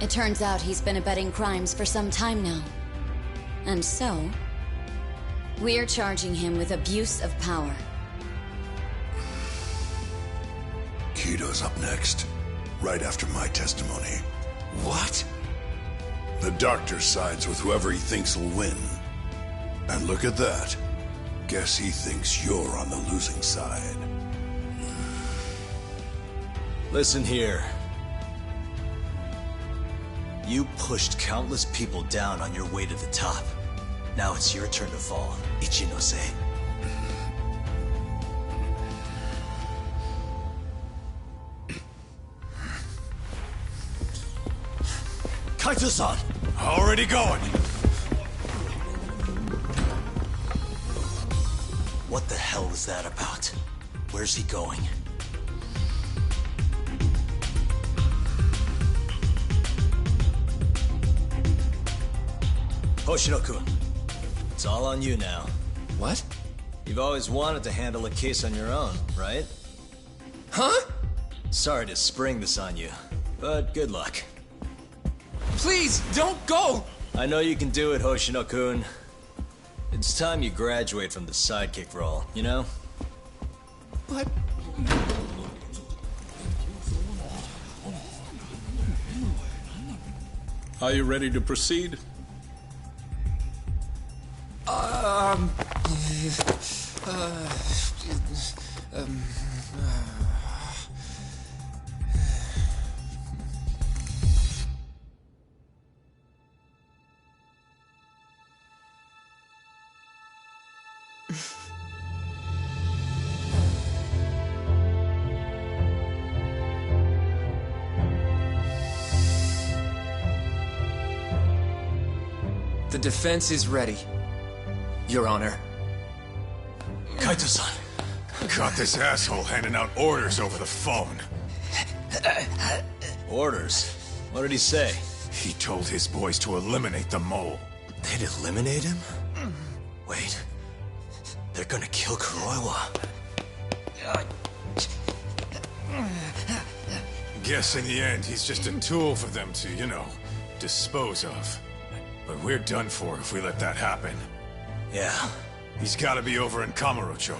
It turns out he's been abetting crimes for some time now. And so, we're charging him with abuse of power. Kido's up next, right after my testimony. What? The doctor sides with whoever he thinks will win. And look at that. Guess he thinks you're on the losing side. Listen here. You pushed countless people down on your way to the top. Now it's your turn to fall, Ichinose. Kaito-san! Already going. What the hell was that about? Where's he going? Hoshino-kun, it's all on you now. What? You've always wanted to handle a case on your own, right? Huh? Sorry to spring this on you, but good luck. Please, don't go! I know you can do it, Hoshino-kun. It's time you graduate from the sidekick role, you know? But... Are you ready to proceed? The defense is ready, Your Honor. Kaito-san. Got this asshole handing out orders over the phone. Orders? What did he say? He told his boys to eliminate the mole. They'd eliminate him? Wait. They're gonna kill Kuroiwa. Guess in the end, he's just a tool for them to, dispose of. But we're done for if we let that happen. Yeah. He's gotta be over in Kamurocho.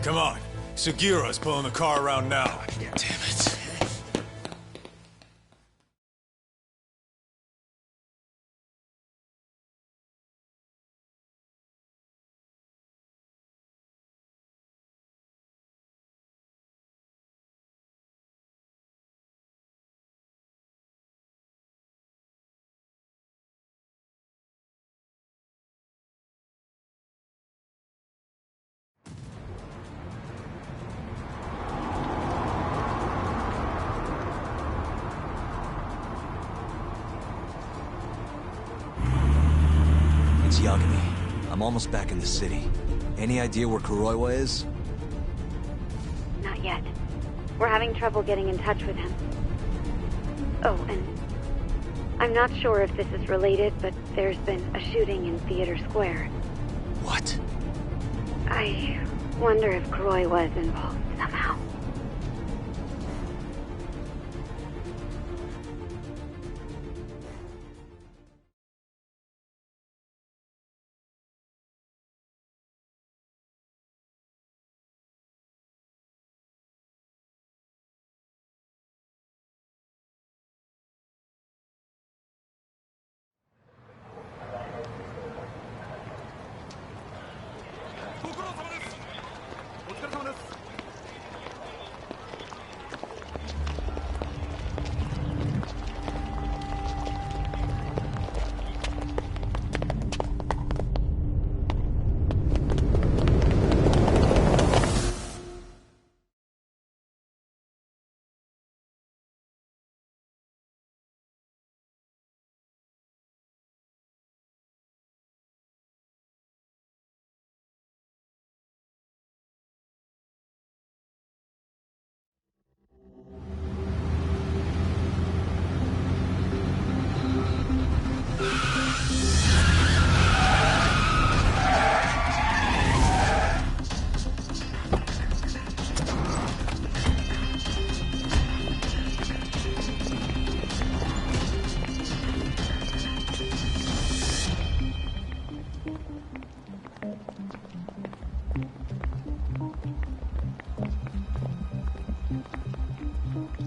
Come on. Sugiura's pulling the car around now. Damn it. It's Yagami. I'm almost back in the city. Any idea where Kuroiwa is? Not yet. We're having trouble getting in touch with him. Oh, and I'm not sure if this is related, but there's been a shooting in Theater Square. What? I wonder if Kuroiwa is involved somehow.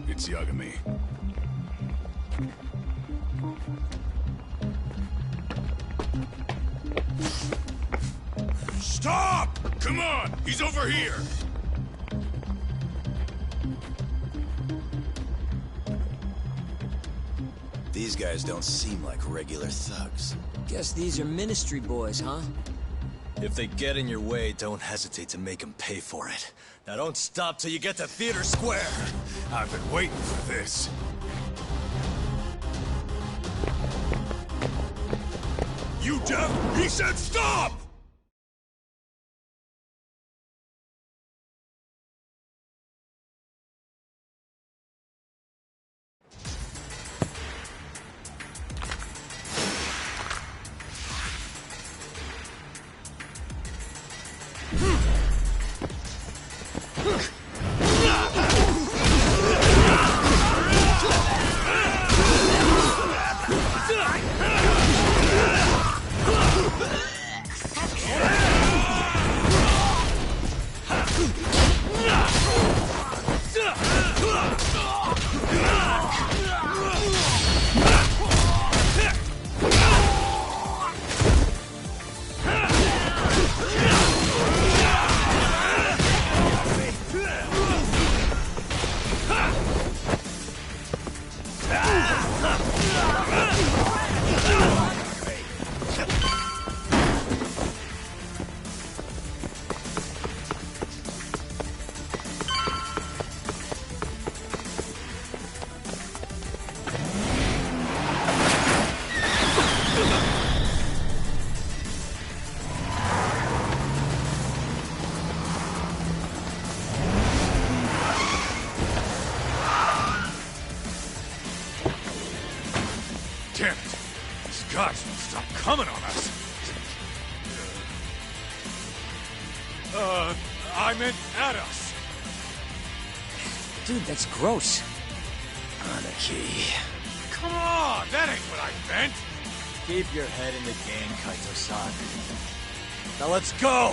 It's Yagami. Stop! Come on! He's over here! These guys don't seem like regular thugs. Guess these are ministry boys, huh? If they get in your way, don't hesitate to make them pay for it. Now don't stop till you get to Theater Square. I've been waiting for this. You deaf? He said stop! Damn it! These guys won't stop coming on us! I meant at us! Dude, that's gross. Anarchy. Come on! That ain't what I meant! Keep your head in the game, Kaito-san. Now let's go!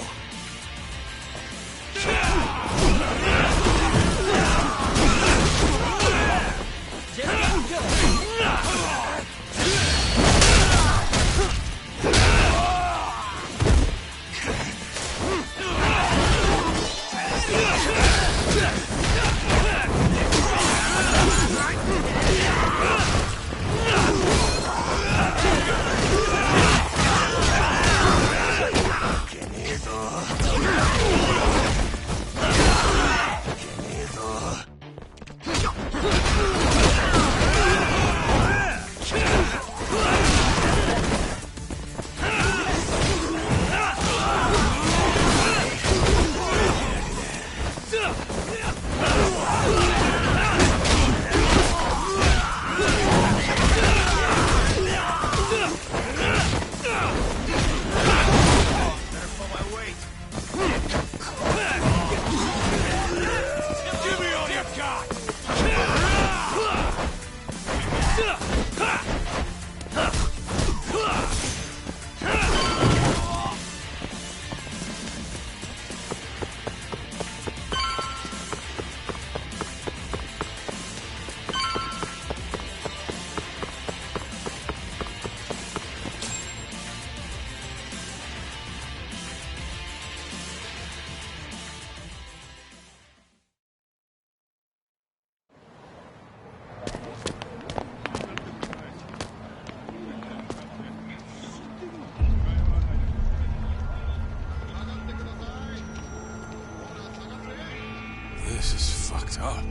This is fucked up.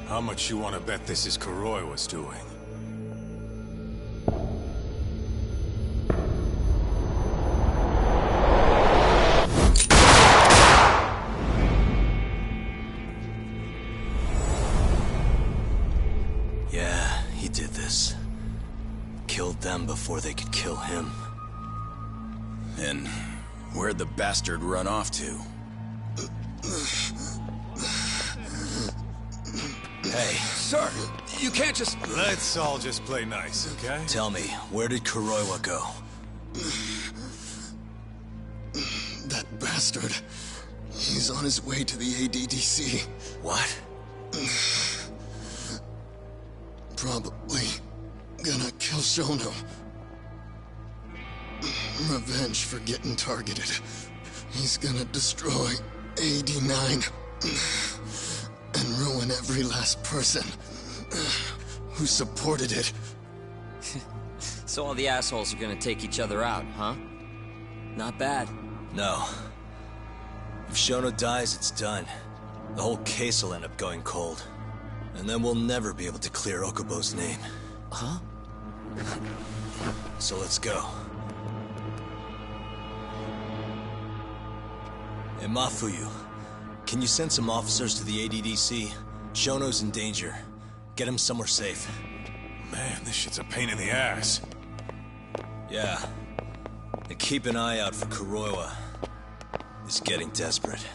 How much you want to bet this is Kuroiwa's doing? Yeah, he did this. Killed them before they could kill him. And where'd the bastard run off to? Hey. Sir, you can't just... Let's all just play nice, okay? Tell me, where did Kuroiwa go? That bastard. He's on his way to the ADDC. What? Probably gonna kill Shono. Revenge for getting targeted. He's gonna destroy AD9 and ruin every last person who supported it. So all the assholes are gonna take each other out, huh? Not bad. No. If Shono dies, it's done. The whole case will end up going cold. And then we'll never be able to clear Okubo's name. Huh? So let's go. Hey, Mafuyu, can you send some officers to the ADDC? Shono's in danger. Get him somewhere safe. Man, this shit's a pain in the ass. Yeah. And keep an eye out for Kuroiwa. He's getting desperate.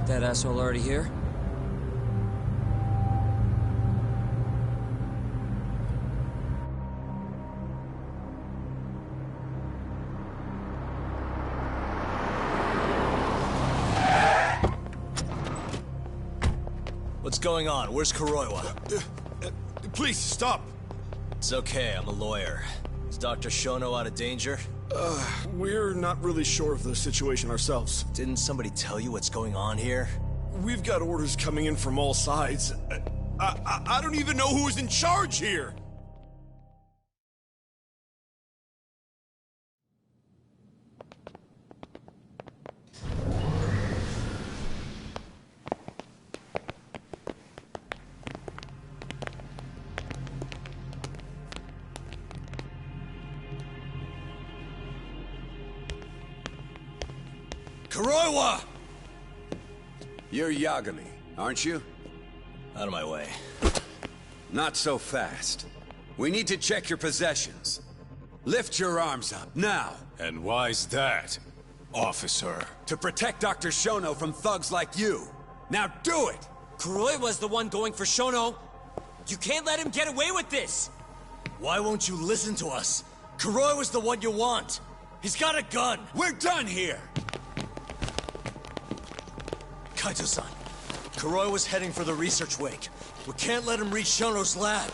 That asshole already here? What's going on? Where's Kuroiwa? Please, stop! It's okay, I'm a lawyer. Is Dr. Shono out of danger? We're not really sure of the situation ourselves. Didn't somebody tell you what's going on here? We've got orders coming in from all sides. I don't even know who's in charge here! Kuroiwa! You're Yagami, aren't you? Out of my way. Not so fast. We need to check your possessions. Lift your arms up, now! And why's that, officer? To protect Dr. Shono from thugs like you. Now do it! Kuroi was the one going for Shono. You can't let him get away with this! Why won't you listen to us? Kuroi was the one you want. He's got a gun. We're done here! Kaito-san, Kuroi was heading for the research wing. We can't let him reach Shono's lab.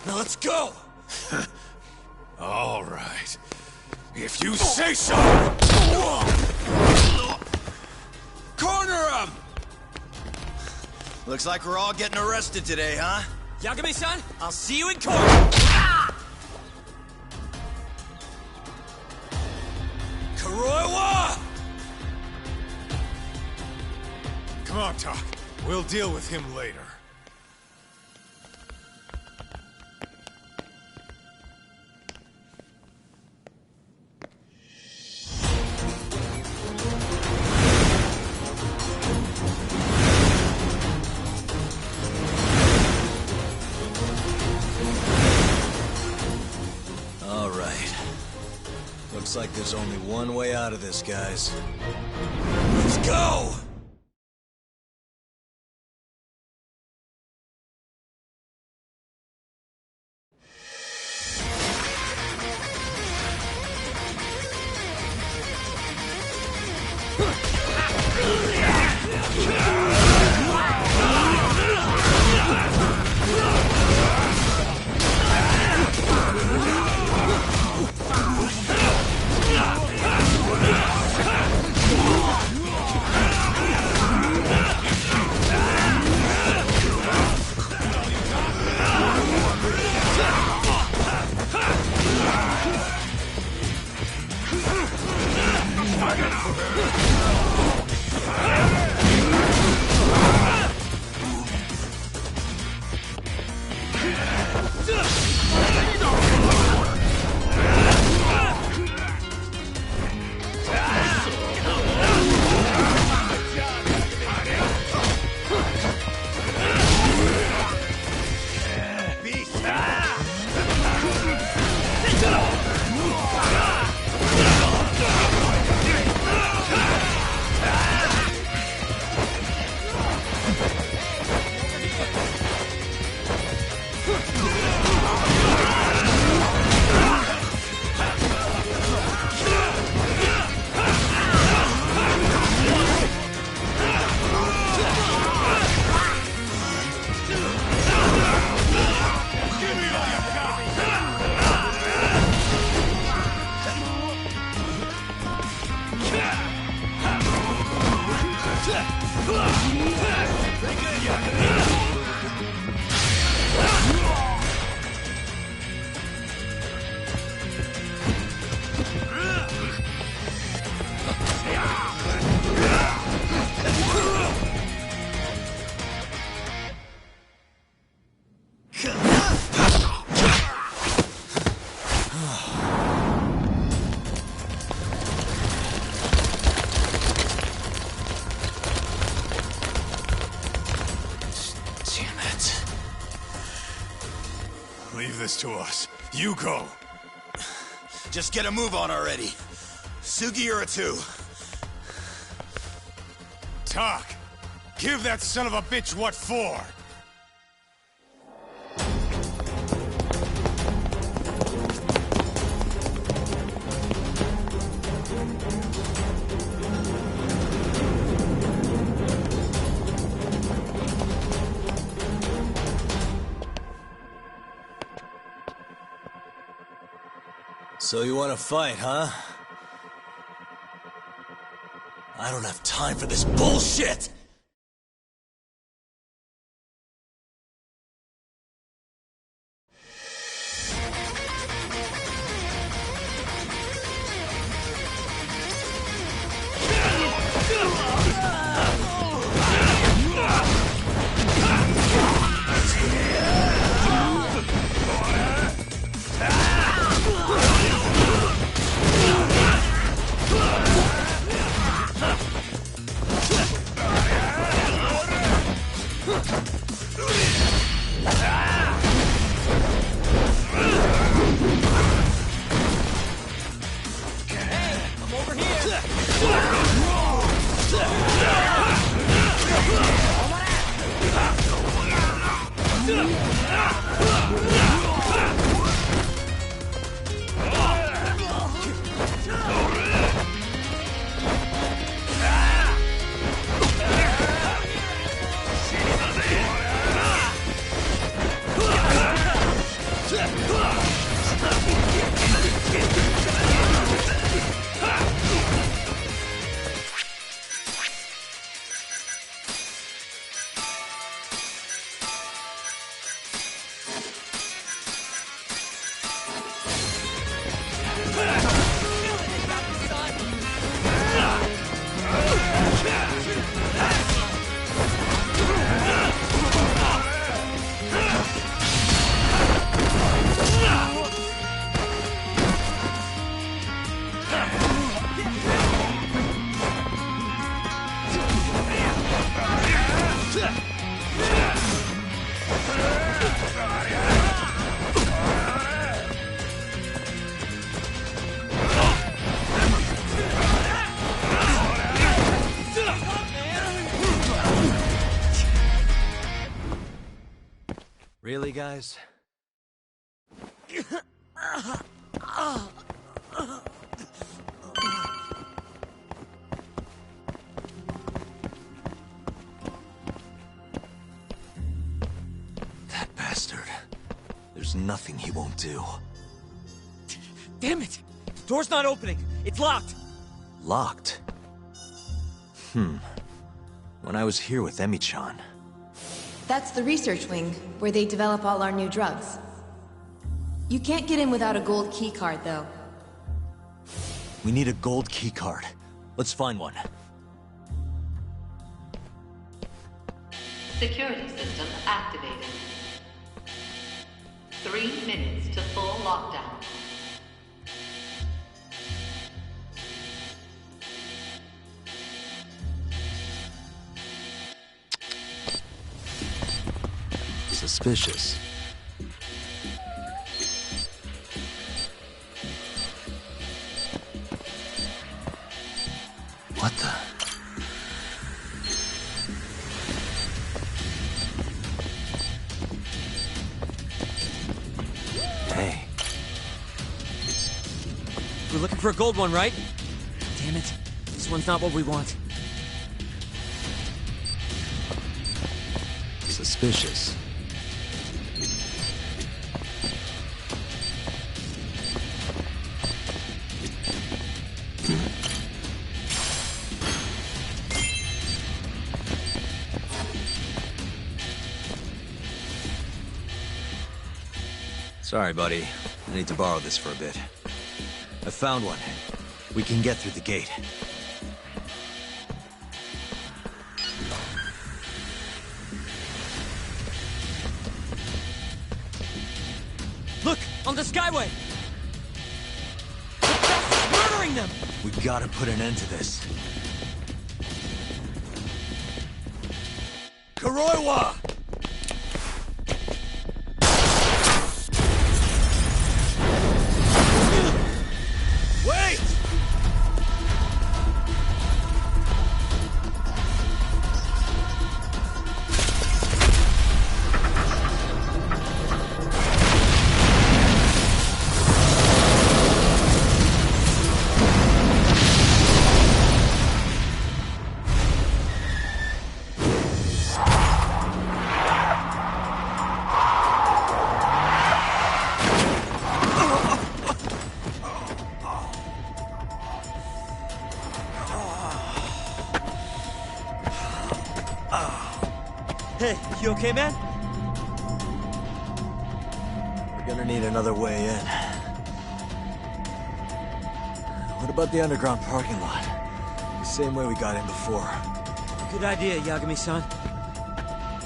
Now let's go! All right. If you say so! Corner him! Looks like we're all getting arrested today, huh? Yagami-san, I'll see you in court! Kuroiwa! Come on, Tak. We'll deal with him later. All right. Looks like there's only one way out of this, guys. Let's go! Leave this to us. You go. Just get a move on already. Sugi or a two. Tak, give that son of a bitch what for. So you want to fight, huh? I don't have time for this bullshit! I'm over here! Really, guys? That bastard. There's nothing he won't do. Damn it! The door's not opening. It's locked. Locked? When I was here with Emi-chan. That's the research wing, where they develop all our new drugs. You can't get in without a gold keycard, though. We need a gold keycard. Let's find one. Security system activated. 3 minutes to full lockdown. Suspicious. What the? Hey. We're looking for a gold one, right? Damn it. This one's not what we want. Suspicious. Sorry, buddy. I need to borrow this for a bit. I found one. We can get through the gate. Look! On the Skyway! That's murdering them! We gotta put an end to this. Kuroiwa! Wait! Hey, you okay, man? We're gonna need another way in. What about the underground parking lot? The same way we got in before. Good idea, Yagami-san.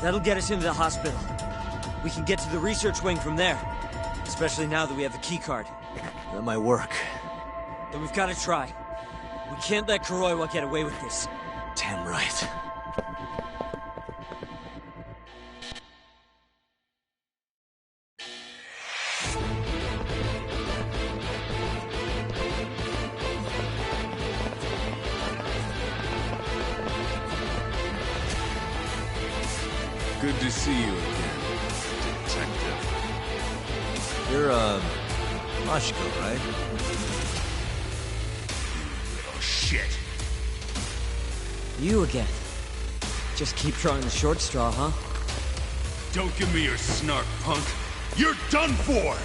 That'll get us into the hospital. We can get to the research wing from there. Especially now that we have the keycard. That might work. Then we've got to try. We can't let Kuroiwa get away with this. Damn right. see you again, detective. You're, Mashiko, right? Oh, shit. You again. Just keep drawing the short straw, huh? Don't give me your snark, punk. You're done for!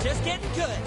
Just getting good.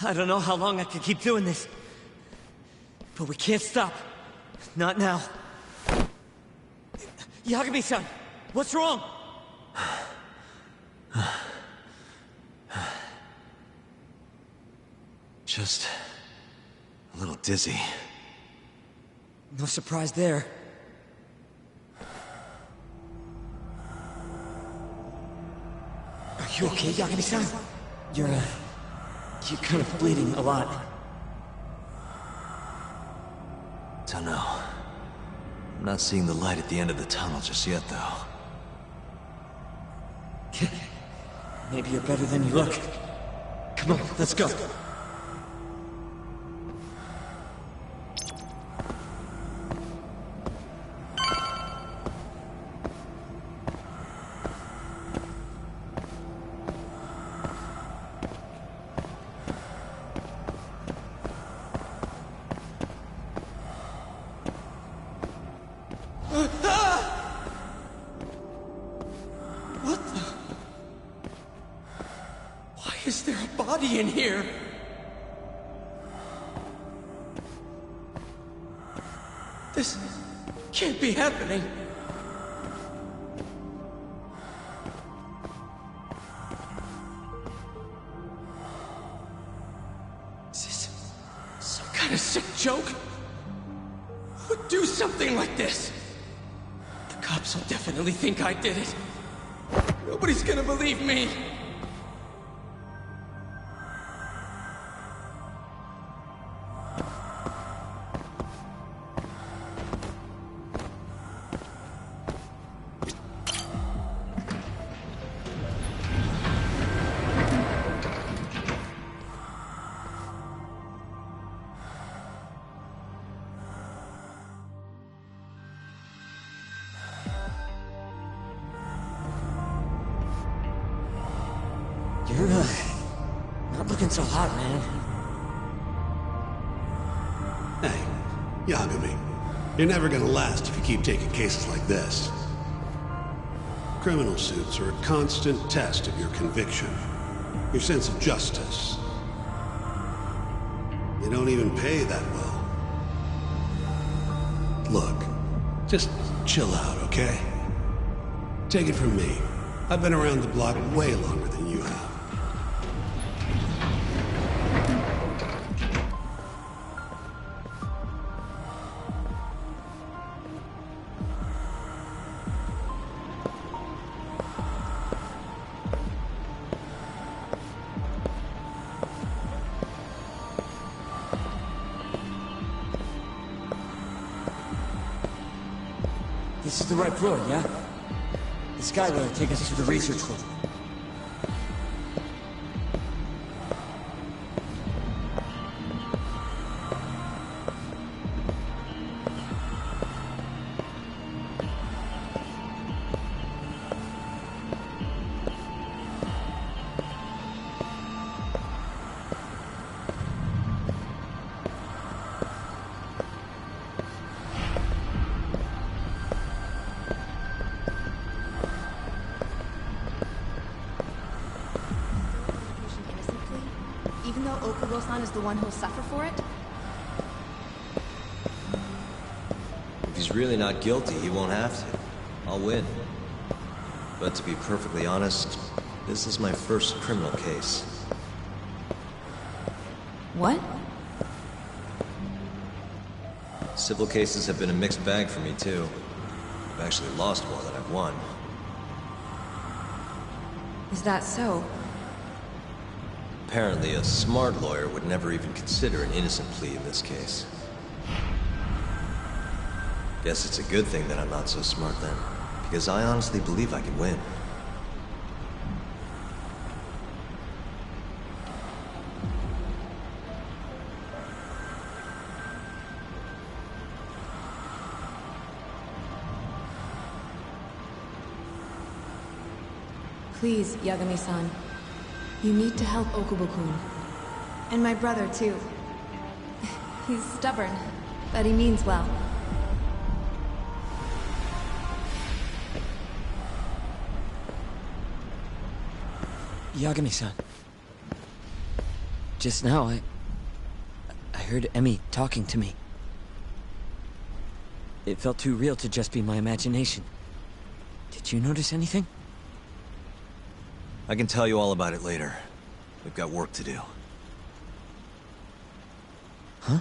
I don't know how long I can keep doing this. But we can't stop. Not now. Yagami-san, what's wrong? Just a little dizzy. No surprise there. Are you okay, Yagami-san? You're kind of bleeding a lot. Don't know. I'm not seeing the light at the end of the tunnel just yet, though. Maybe you're better than you look. Come on, let's go. Is there a body in here? This can't be happening. Is this some kind of sick joke? Who would do something like this? cops will definitely think I did it. Nobody's gonna believe me. You're, not looking so hot, man. Hey, Yagami, you're never gonna last if you keep taking cases like this. Criminal suits are a constant test of your conviction, your sense of justice. They don't even pay that well. Look, just chill out, okay? Take it from me. I've been around the block way longer than you have. This is the right floor, yeah? The sky will take us to the research room. Even though Okubo-san is the one who'll suffer for it? If he's really not guilty, he won't have to. I'll win. But to be perfectly honest, this is my first criminal case. What? Civil cases have been a mixed bag for me, too. I've actually lost more than I've won. Is that so? Apparently, a smart lawyer would never even consider an innocent plea in this case. Guess it's a good thing that I'm not so smart then, because I honestly believe I can win. Please, Yagami-san. You need to help Okubo-kun. And my brother, too. He's stubborn, but he means well. Yagami-san. Just now, I heard Emmy talking to me. It felt too real to just be my imagination. Did you notice anything? I can tell you all about it later. We've got work to do. Huh?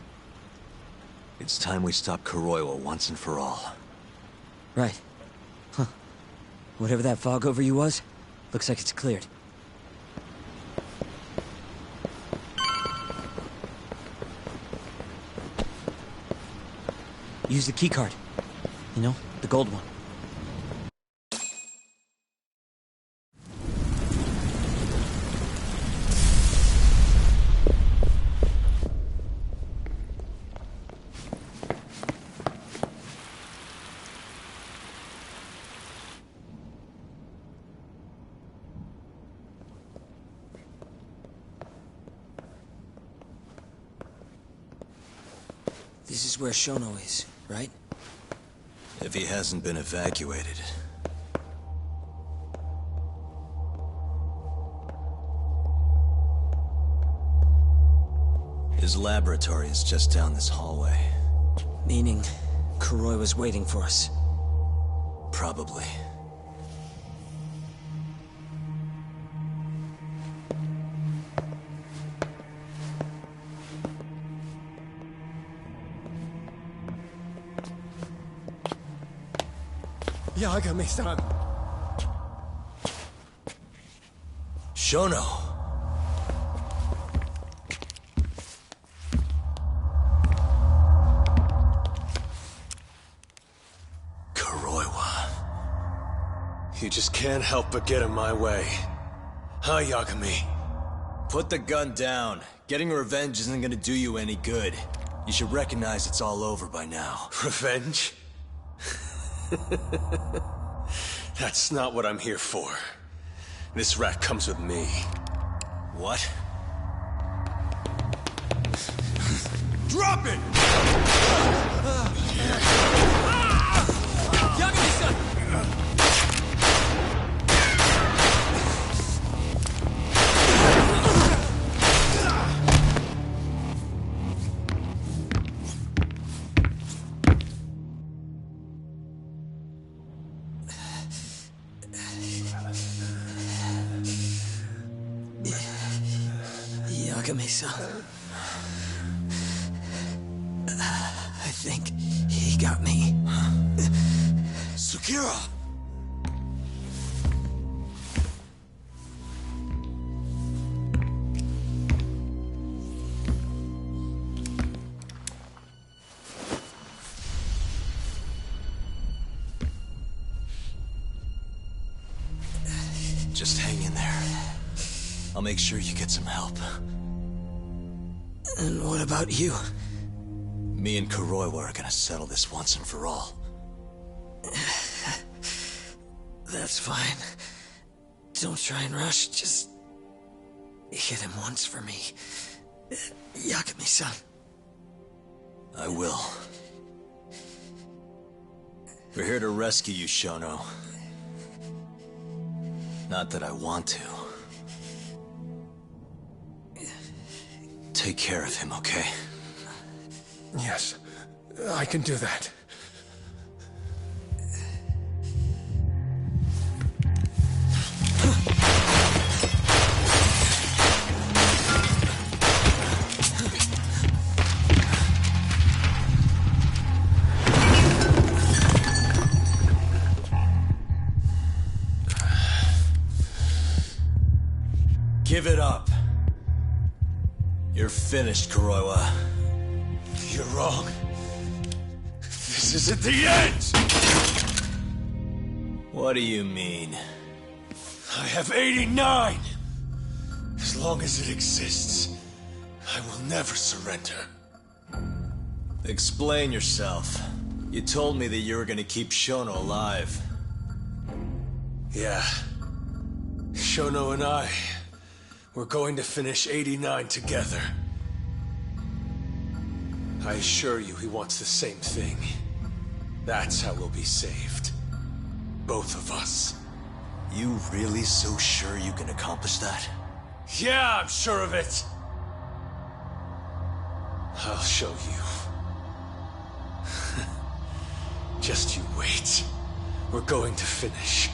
It's time we stop Kuroiwa once and for all. Right. Huh. Whatever that fog over you was, looks like it's cleared. Use the keycard. You know, the gold one. This is where Shono is, right? If he hasn't been evacuated. His laboratory is just down this hallway. Meaning, Kuroi was waiting for us. Probably. Yagami-san. Shono. Kuroiwa. You just can't help but get in my way. Huh, Yagami? Put the gun down. Getting revenge isn't gonna do you any good. You should recognize it's all over by now. Revenge? That's not what I'm here for. This rat comes with me. What? Drop it! Yagami-san! Yagami-san. I think he got me. Sukira! Just hang in there. I'll make sure you get some help. And what about you? Me and Kuroiwa are gonna settle this once and for all. That's fine. Don't try and rush, just hit him once for me. Yagami-san. I will. We're here to rescue you, Shono. Not that I want to. Take care of him, okay? Yes, I can do that. Give it up. You're finished, Kuroiwa. You're wrong. This isn't the end! What do you mean? I have 89! As long as it exists, I will never surrender. Explain yourself. You told me that you were gonna keep Shono alive. Yeah. Shono and I, we're going to finish 89 together. I assure you he wants the same thing. That's how we'll be saved. Both of us. You really so sure you can accomplish that? Yeah, I'm sure of it. I'll show you. Just you wait. We're going to finish.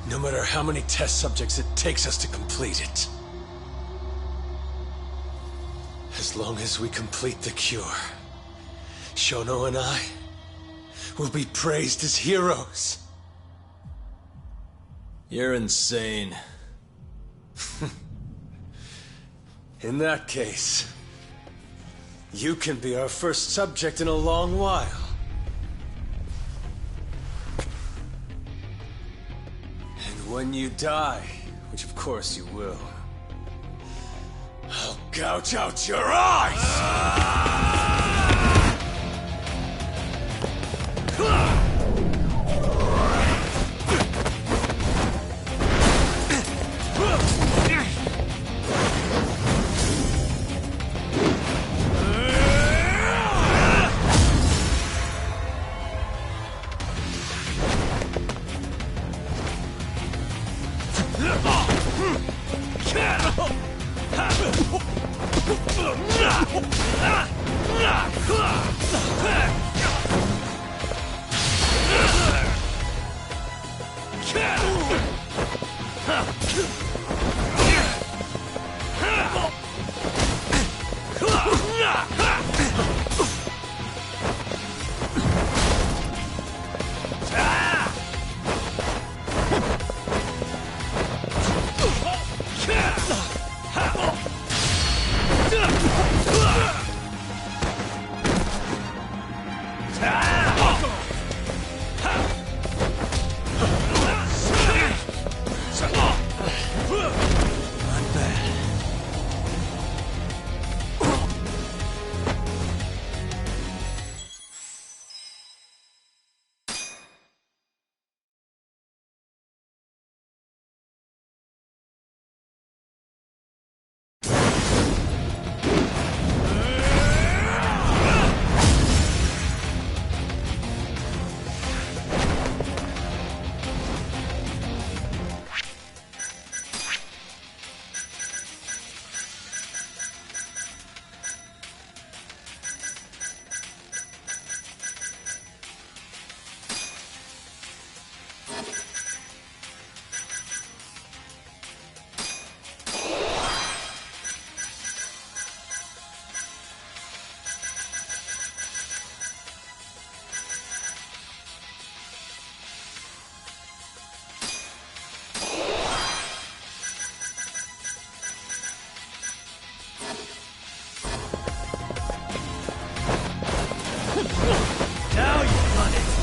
No matter how many test subjects it takes us to complete it. As long as we complete the cure, Shono and I will be praised as heroes. You're insane. In that case, you can be our first subject in a long while. And when you die, which of course you will, I'll gouge out your eyes! Now you've done it!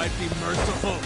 I'd be merciful.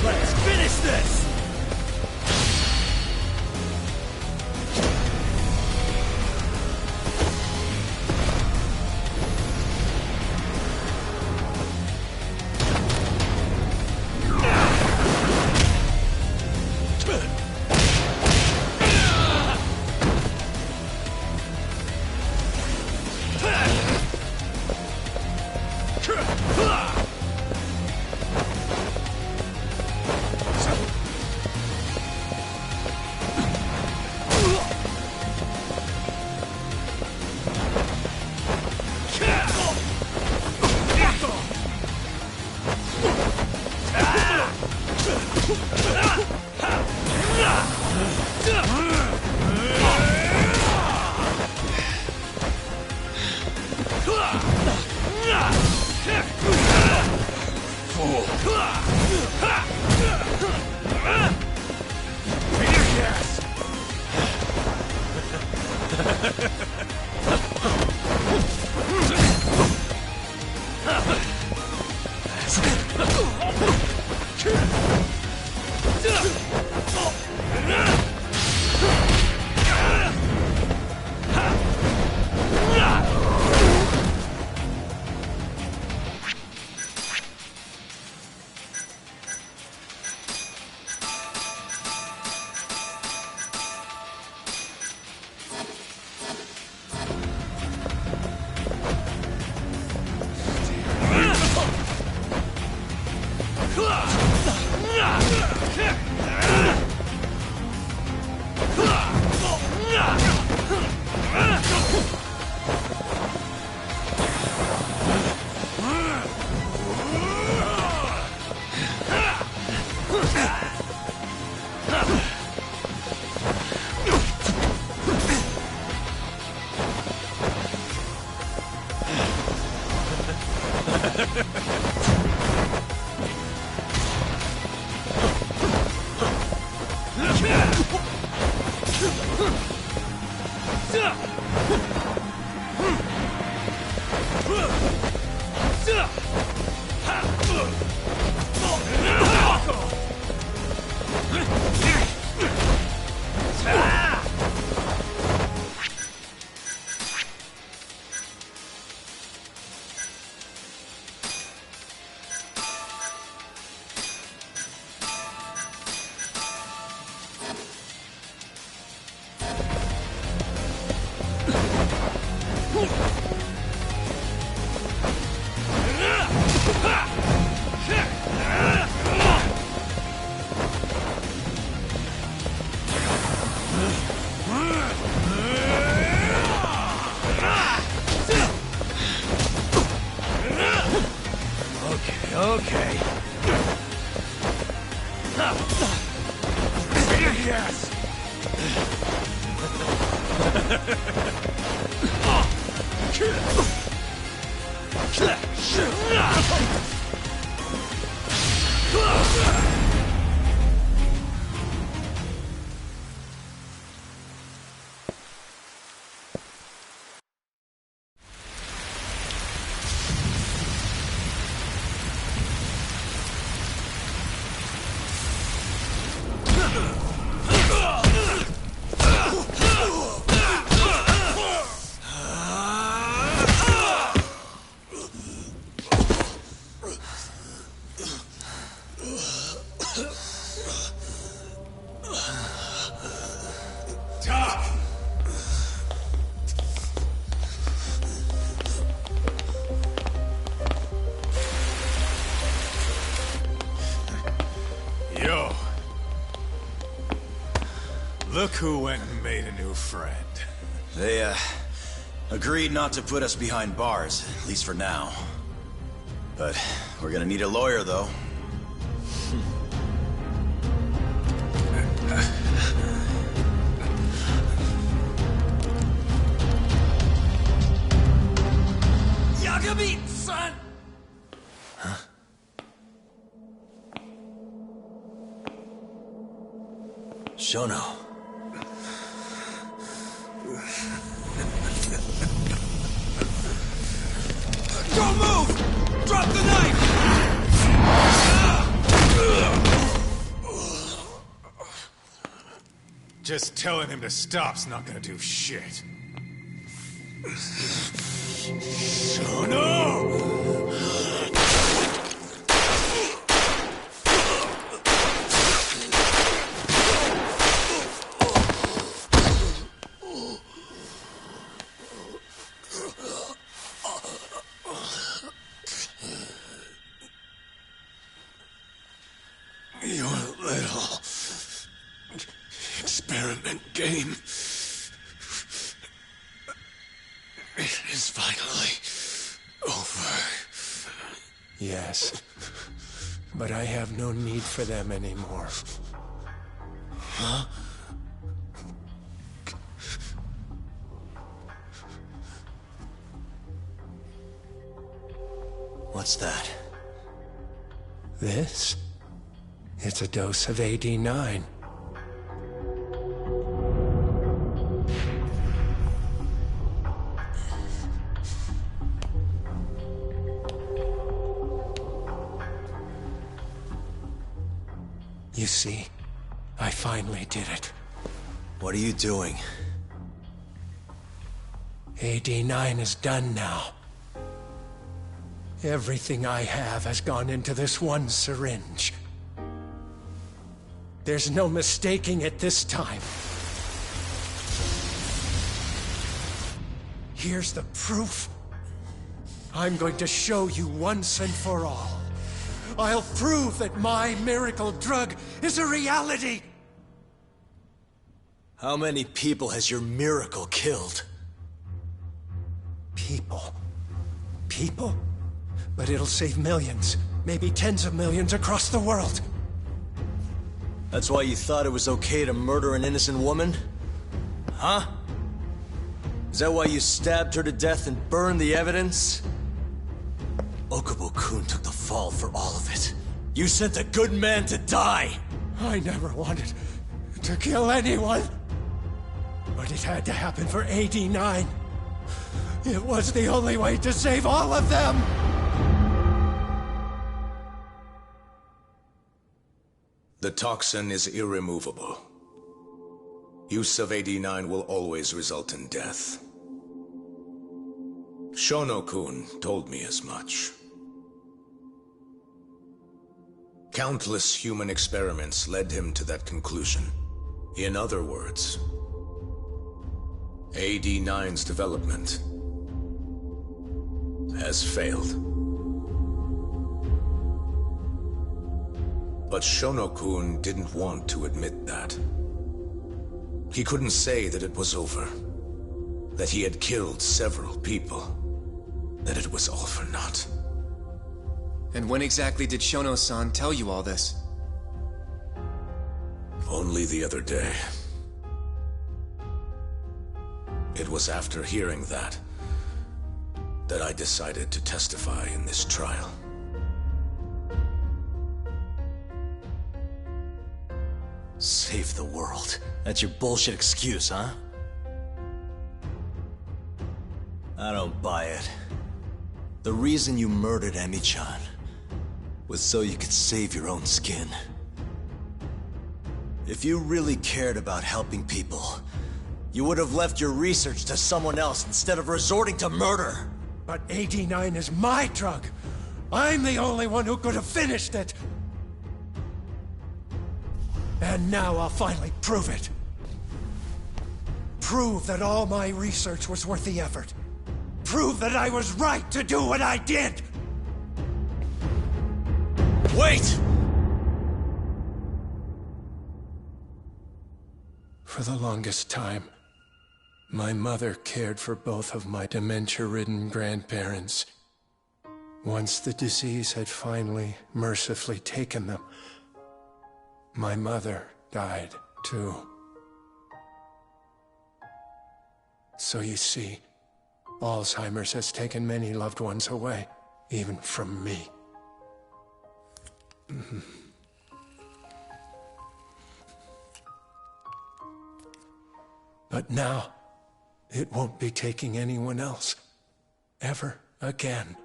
Let's finish this! Okay. Yes. Yo. Look who went and made a new friend. They, agreed not to put us behind bars, at least for now. But we're gonna need a lawyer, though. Yagami, son! Shono. Don't move! Drop the knife! Just telling him to stop's not gonna do shit. Your little experiment game is finally over. Yes, but I have no need for them anymore. Huh? What's that? This? It's a dose of AD9. You see, I finally did it. What are you doing? AD9 is done now. Everything I have has gone into this one syringe. There's no mistaking it this time. Here's the proof. I'm going to show you once and for all. I'll prove that my miracle drug is a reality! How many people has your miracle killed? People? People? But it'll save millions, maybe tens of millions across the world. That's why you thought it was okay to murder an innocent woman? Huh? Is that why you stabbed her to death and burned the evidence? Okubo-kun took the fall for all of it. You sent a good man to die! I never wanted to kill anyone. But it had to happen for AD9. It was the only way to save all of them! The toxin is irremovable. Use of AD9 will always result in death. Shono-kun told me as much. Countless human experiments led him to that conclusion. In other words, AD9's development has failed. But Shono-kun didn't want to admit that. He couldn't say that it was over, that he had killed several people, that it was all for naught. And when exactly did Shono-san tell you all this? Only the other day. It was after hearing that I decided to testify in this trial. Save the world. That's your bullshit excuse, huh? I don't buy it. The reason you murdered Emi-chan was so you could save your own skin. If you really cared about helping people, you would have left your research to someone else instead of resorting to murder. But AD9 is my drug. I'm the only one who could have finished it. And now I'll finally prove it. Prove that all my research was worth the effort. Prove that I was right to do what I did! Wait! For the longest time, my mother cared for both of my dementia-ridden grandparents. Once the disease had finally, mercifully taken them, my mother died, too. So you see, Alzheimer's has taken many loved ones away, even from me. But now, it won't be taking anyone else, ever again.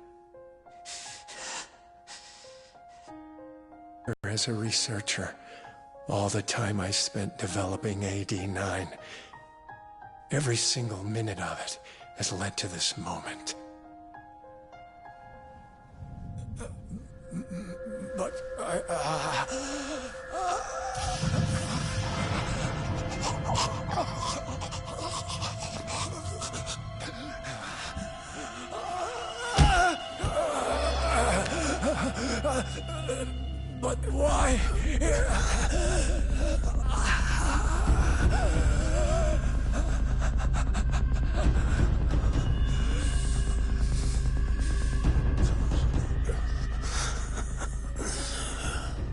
As a researcher, all the time I spent developing AD9, every single minute of it has led to this moment. But but why?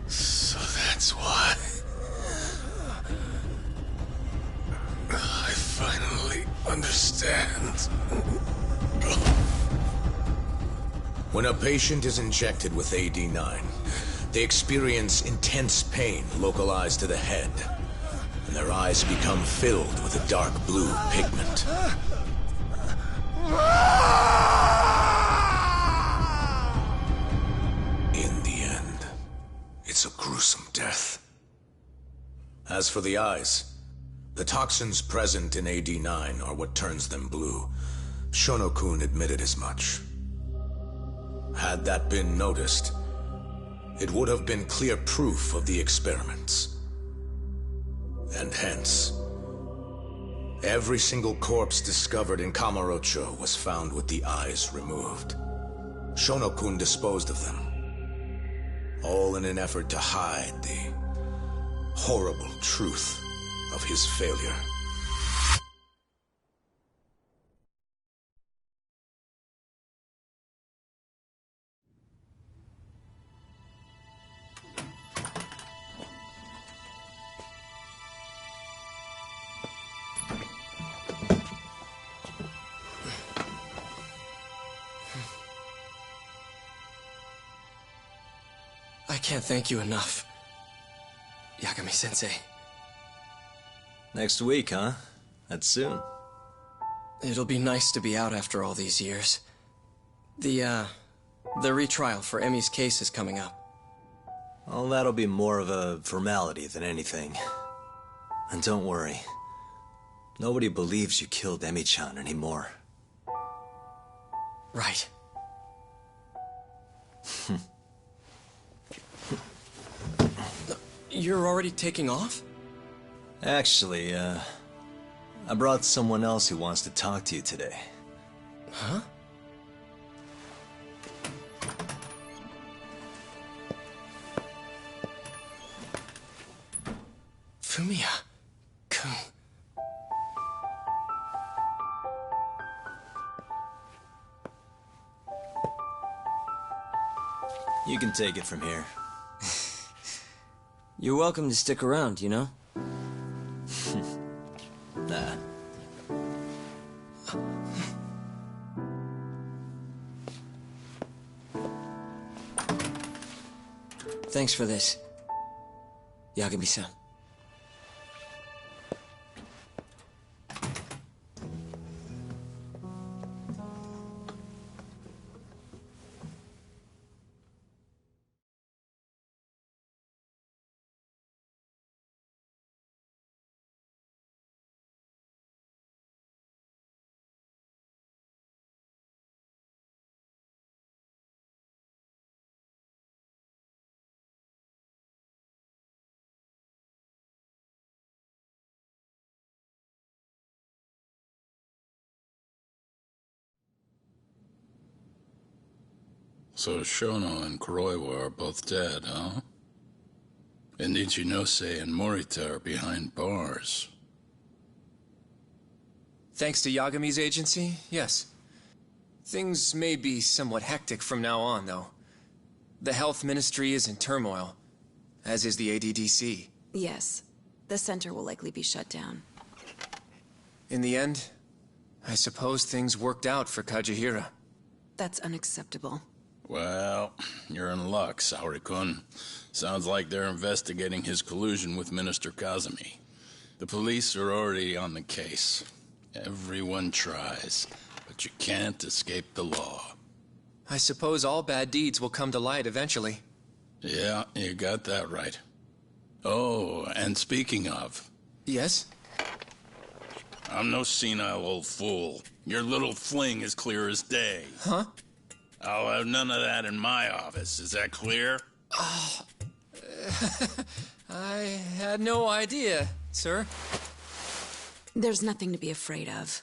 So that's why. I finally understand. When a patient is injected with AD9, they experience intense pain localized to the head, and their eyes become filled with a dark blue pigment. In the end, it's a gruesome death. As for the eyes, the toxins present in AD9 are what turns them blue. Shono-kun admitted as much. Had that been noticed, it would have been clear proof of the experiments. And hence, every single corpse discovered in Kamurocho was found with the eyes removed. Shono-kun disposed of them, all in an effort to hide the horrible truth of his failure. I can't thank you enough, Yagami-sensei. Next week, huh? That's soon. It'll be nice to be out after all these years. The retrial for Emmy's case is coming up. Well, that'll be more of a formality than anything. And don't worry. Nobody believes you killed Emmy-chan anymore. Right. You're already taking off? Actually, I brought someone else who wants to talk to you today. Huh? Fumiya-kun. You can take it from here. You're welcome to stick around, you know? Nah. Thanks for this, Yagami-san. So Shono and Kuroiwa are both dead, huh? And Ichinose and Morita are behind bars. Thanks to Yagami's agency, yes. Things may be somewhat hectic from now on, though. The health ministry is in turmoil, as is the ADDC. Yes. The center will likely be shut down. In the end, I suppose things worked out for Kajihira. That's unacceptable. Well, you're in luck, Saori-kun. Sounds like they're investigating his collusion with Minister Kazumi. The police are already on the case. Everyone tries, but you can't escape the law. I suppose all bad deeds will come to light eventually. Yeah, you got that right. Oh, and speaking of... Yes? I'm no senile old fool. Your little fling is clear as day. Huh? I'll have none of that in my office. Is that clear? I had no idea, sir. There's nothing to be afraid of.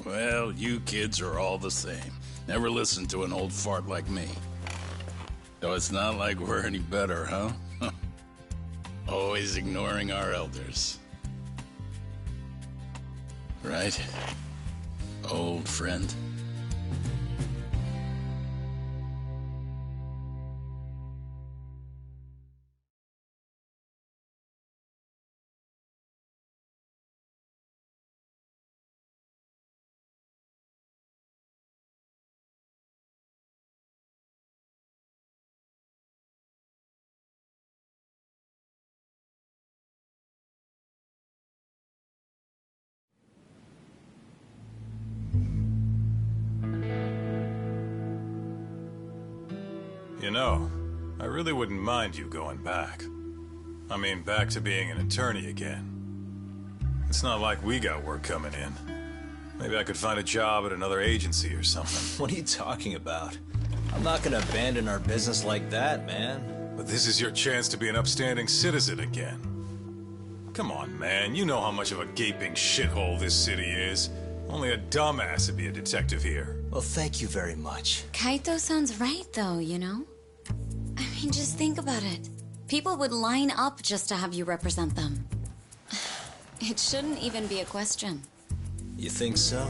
Well, you kids are all the same. Never listen to an old fart like me. Though it's not like we're any better, huh? Always ignoring our elders. Right? Old friend. You know, I really wouldn't mind you going back. I mean, back to being an attorney again. It's not like we got work coming in. Maybe I could find a job at another agency or something. What are you talking about? I'm not gonna abandon our business like that, man. But this is your chance to be an upstanding citizen again. Come on, man. You know how much of a gaping shithole this city is. Only a dumbass would be a detective here. Well, thank you very much. Kaito-san's right, though, you know? I mean, just think about it. People would line up just to have you represent them. It shouldn't even be a question. You think so?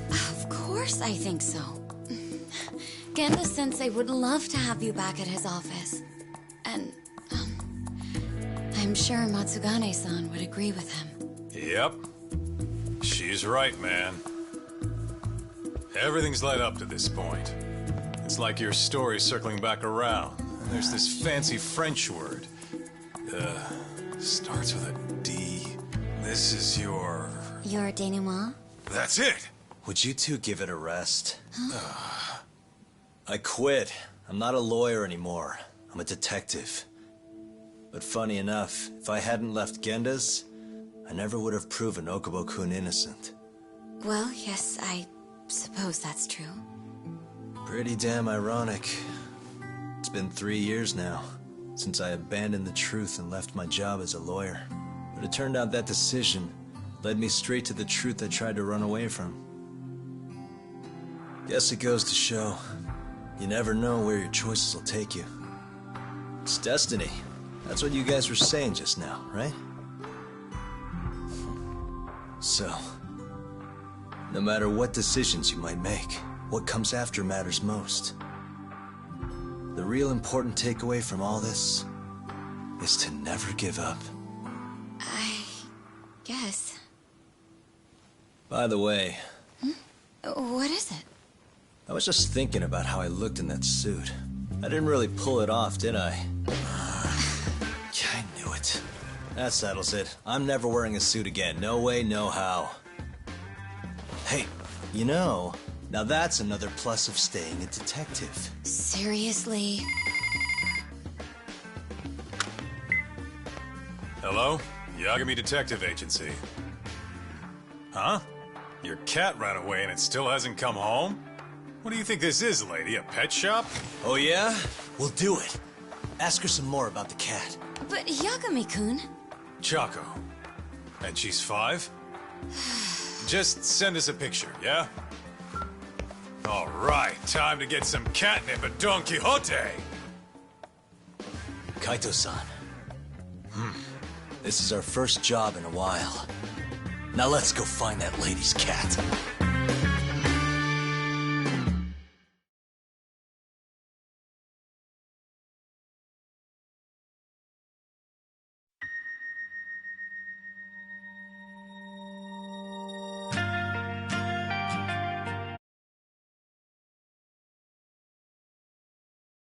Of course I think so. Genda-sensei would love to have you back at his office. And, I'm sure Matsugane-san would agree with him. Yep. She's right, man. Everything's led up to this point. It's like your story's circling back around. And there's this fancy French word. Starts with a D. This is your... Your denouement? That's it! Would you two give it a rest? Huh? I quit. I'm not a lawyer anymore. I'm a detective. But funny enough, if I hadn't left Genda's, I never would have proven Okubo-kun innocent. Well, yes, I suppose that's true. Pretty damn ironic. It's been 3 years now, since I abandoned the truth and left my job as a lawyer. But it turned out that decision led me straight to the truth I tried to run away from. Guess it goes to show, you never know where your choices will take you. It's destiny. That's what you guys were saying just now, right? So, no matter what decisions you might make, what comes after matters most. The real important takeaway from all this is to never give up. I guess. By the way... What is it? I was just thinking about how I looked in that suit. I didn't really pull it off, did I? Yeah, I knew it. That settles it. I'm never wearing a suit again. No way, no how. Hey, you know, now that's another plus of staying a detective. Seriously? Hello? Yagami Detective Agency. Huh? Your cat ran away and it still hasn't come home? What do you think this is, lady? A pet shop? Oh yeah? We'll do it. Ask her some more about the cat. But Yagami-kun... Chaco. And she's 5? Just send us a picture, yeah? All right, time to get some catnip at Don Quixote! Kaito-san. This is our first job in a while. Now let's go find that lady's cat.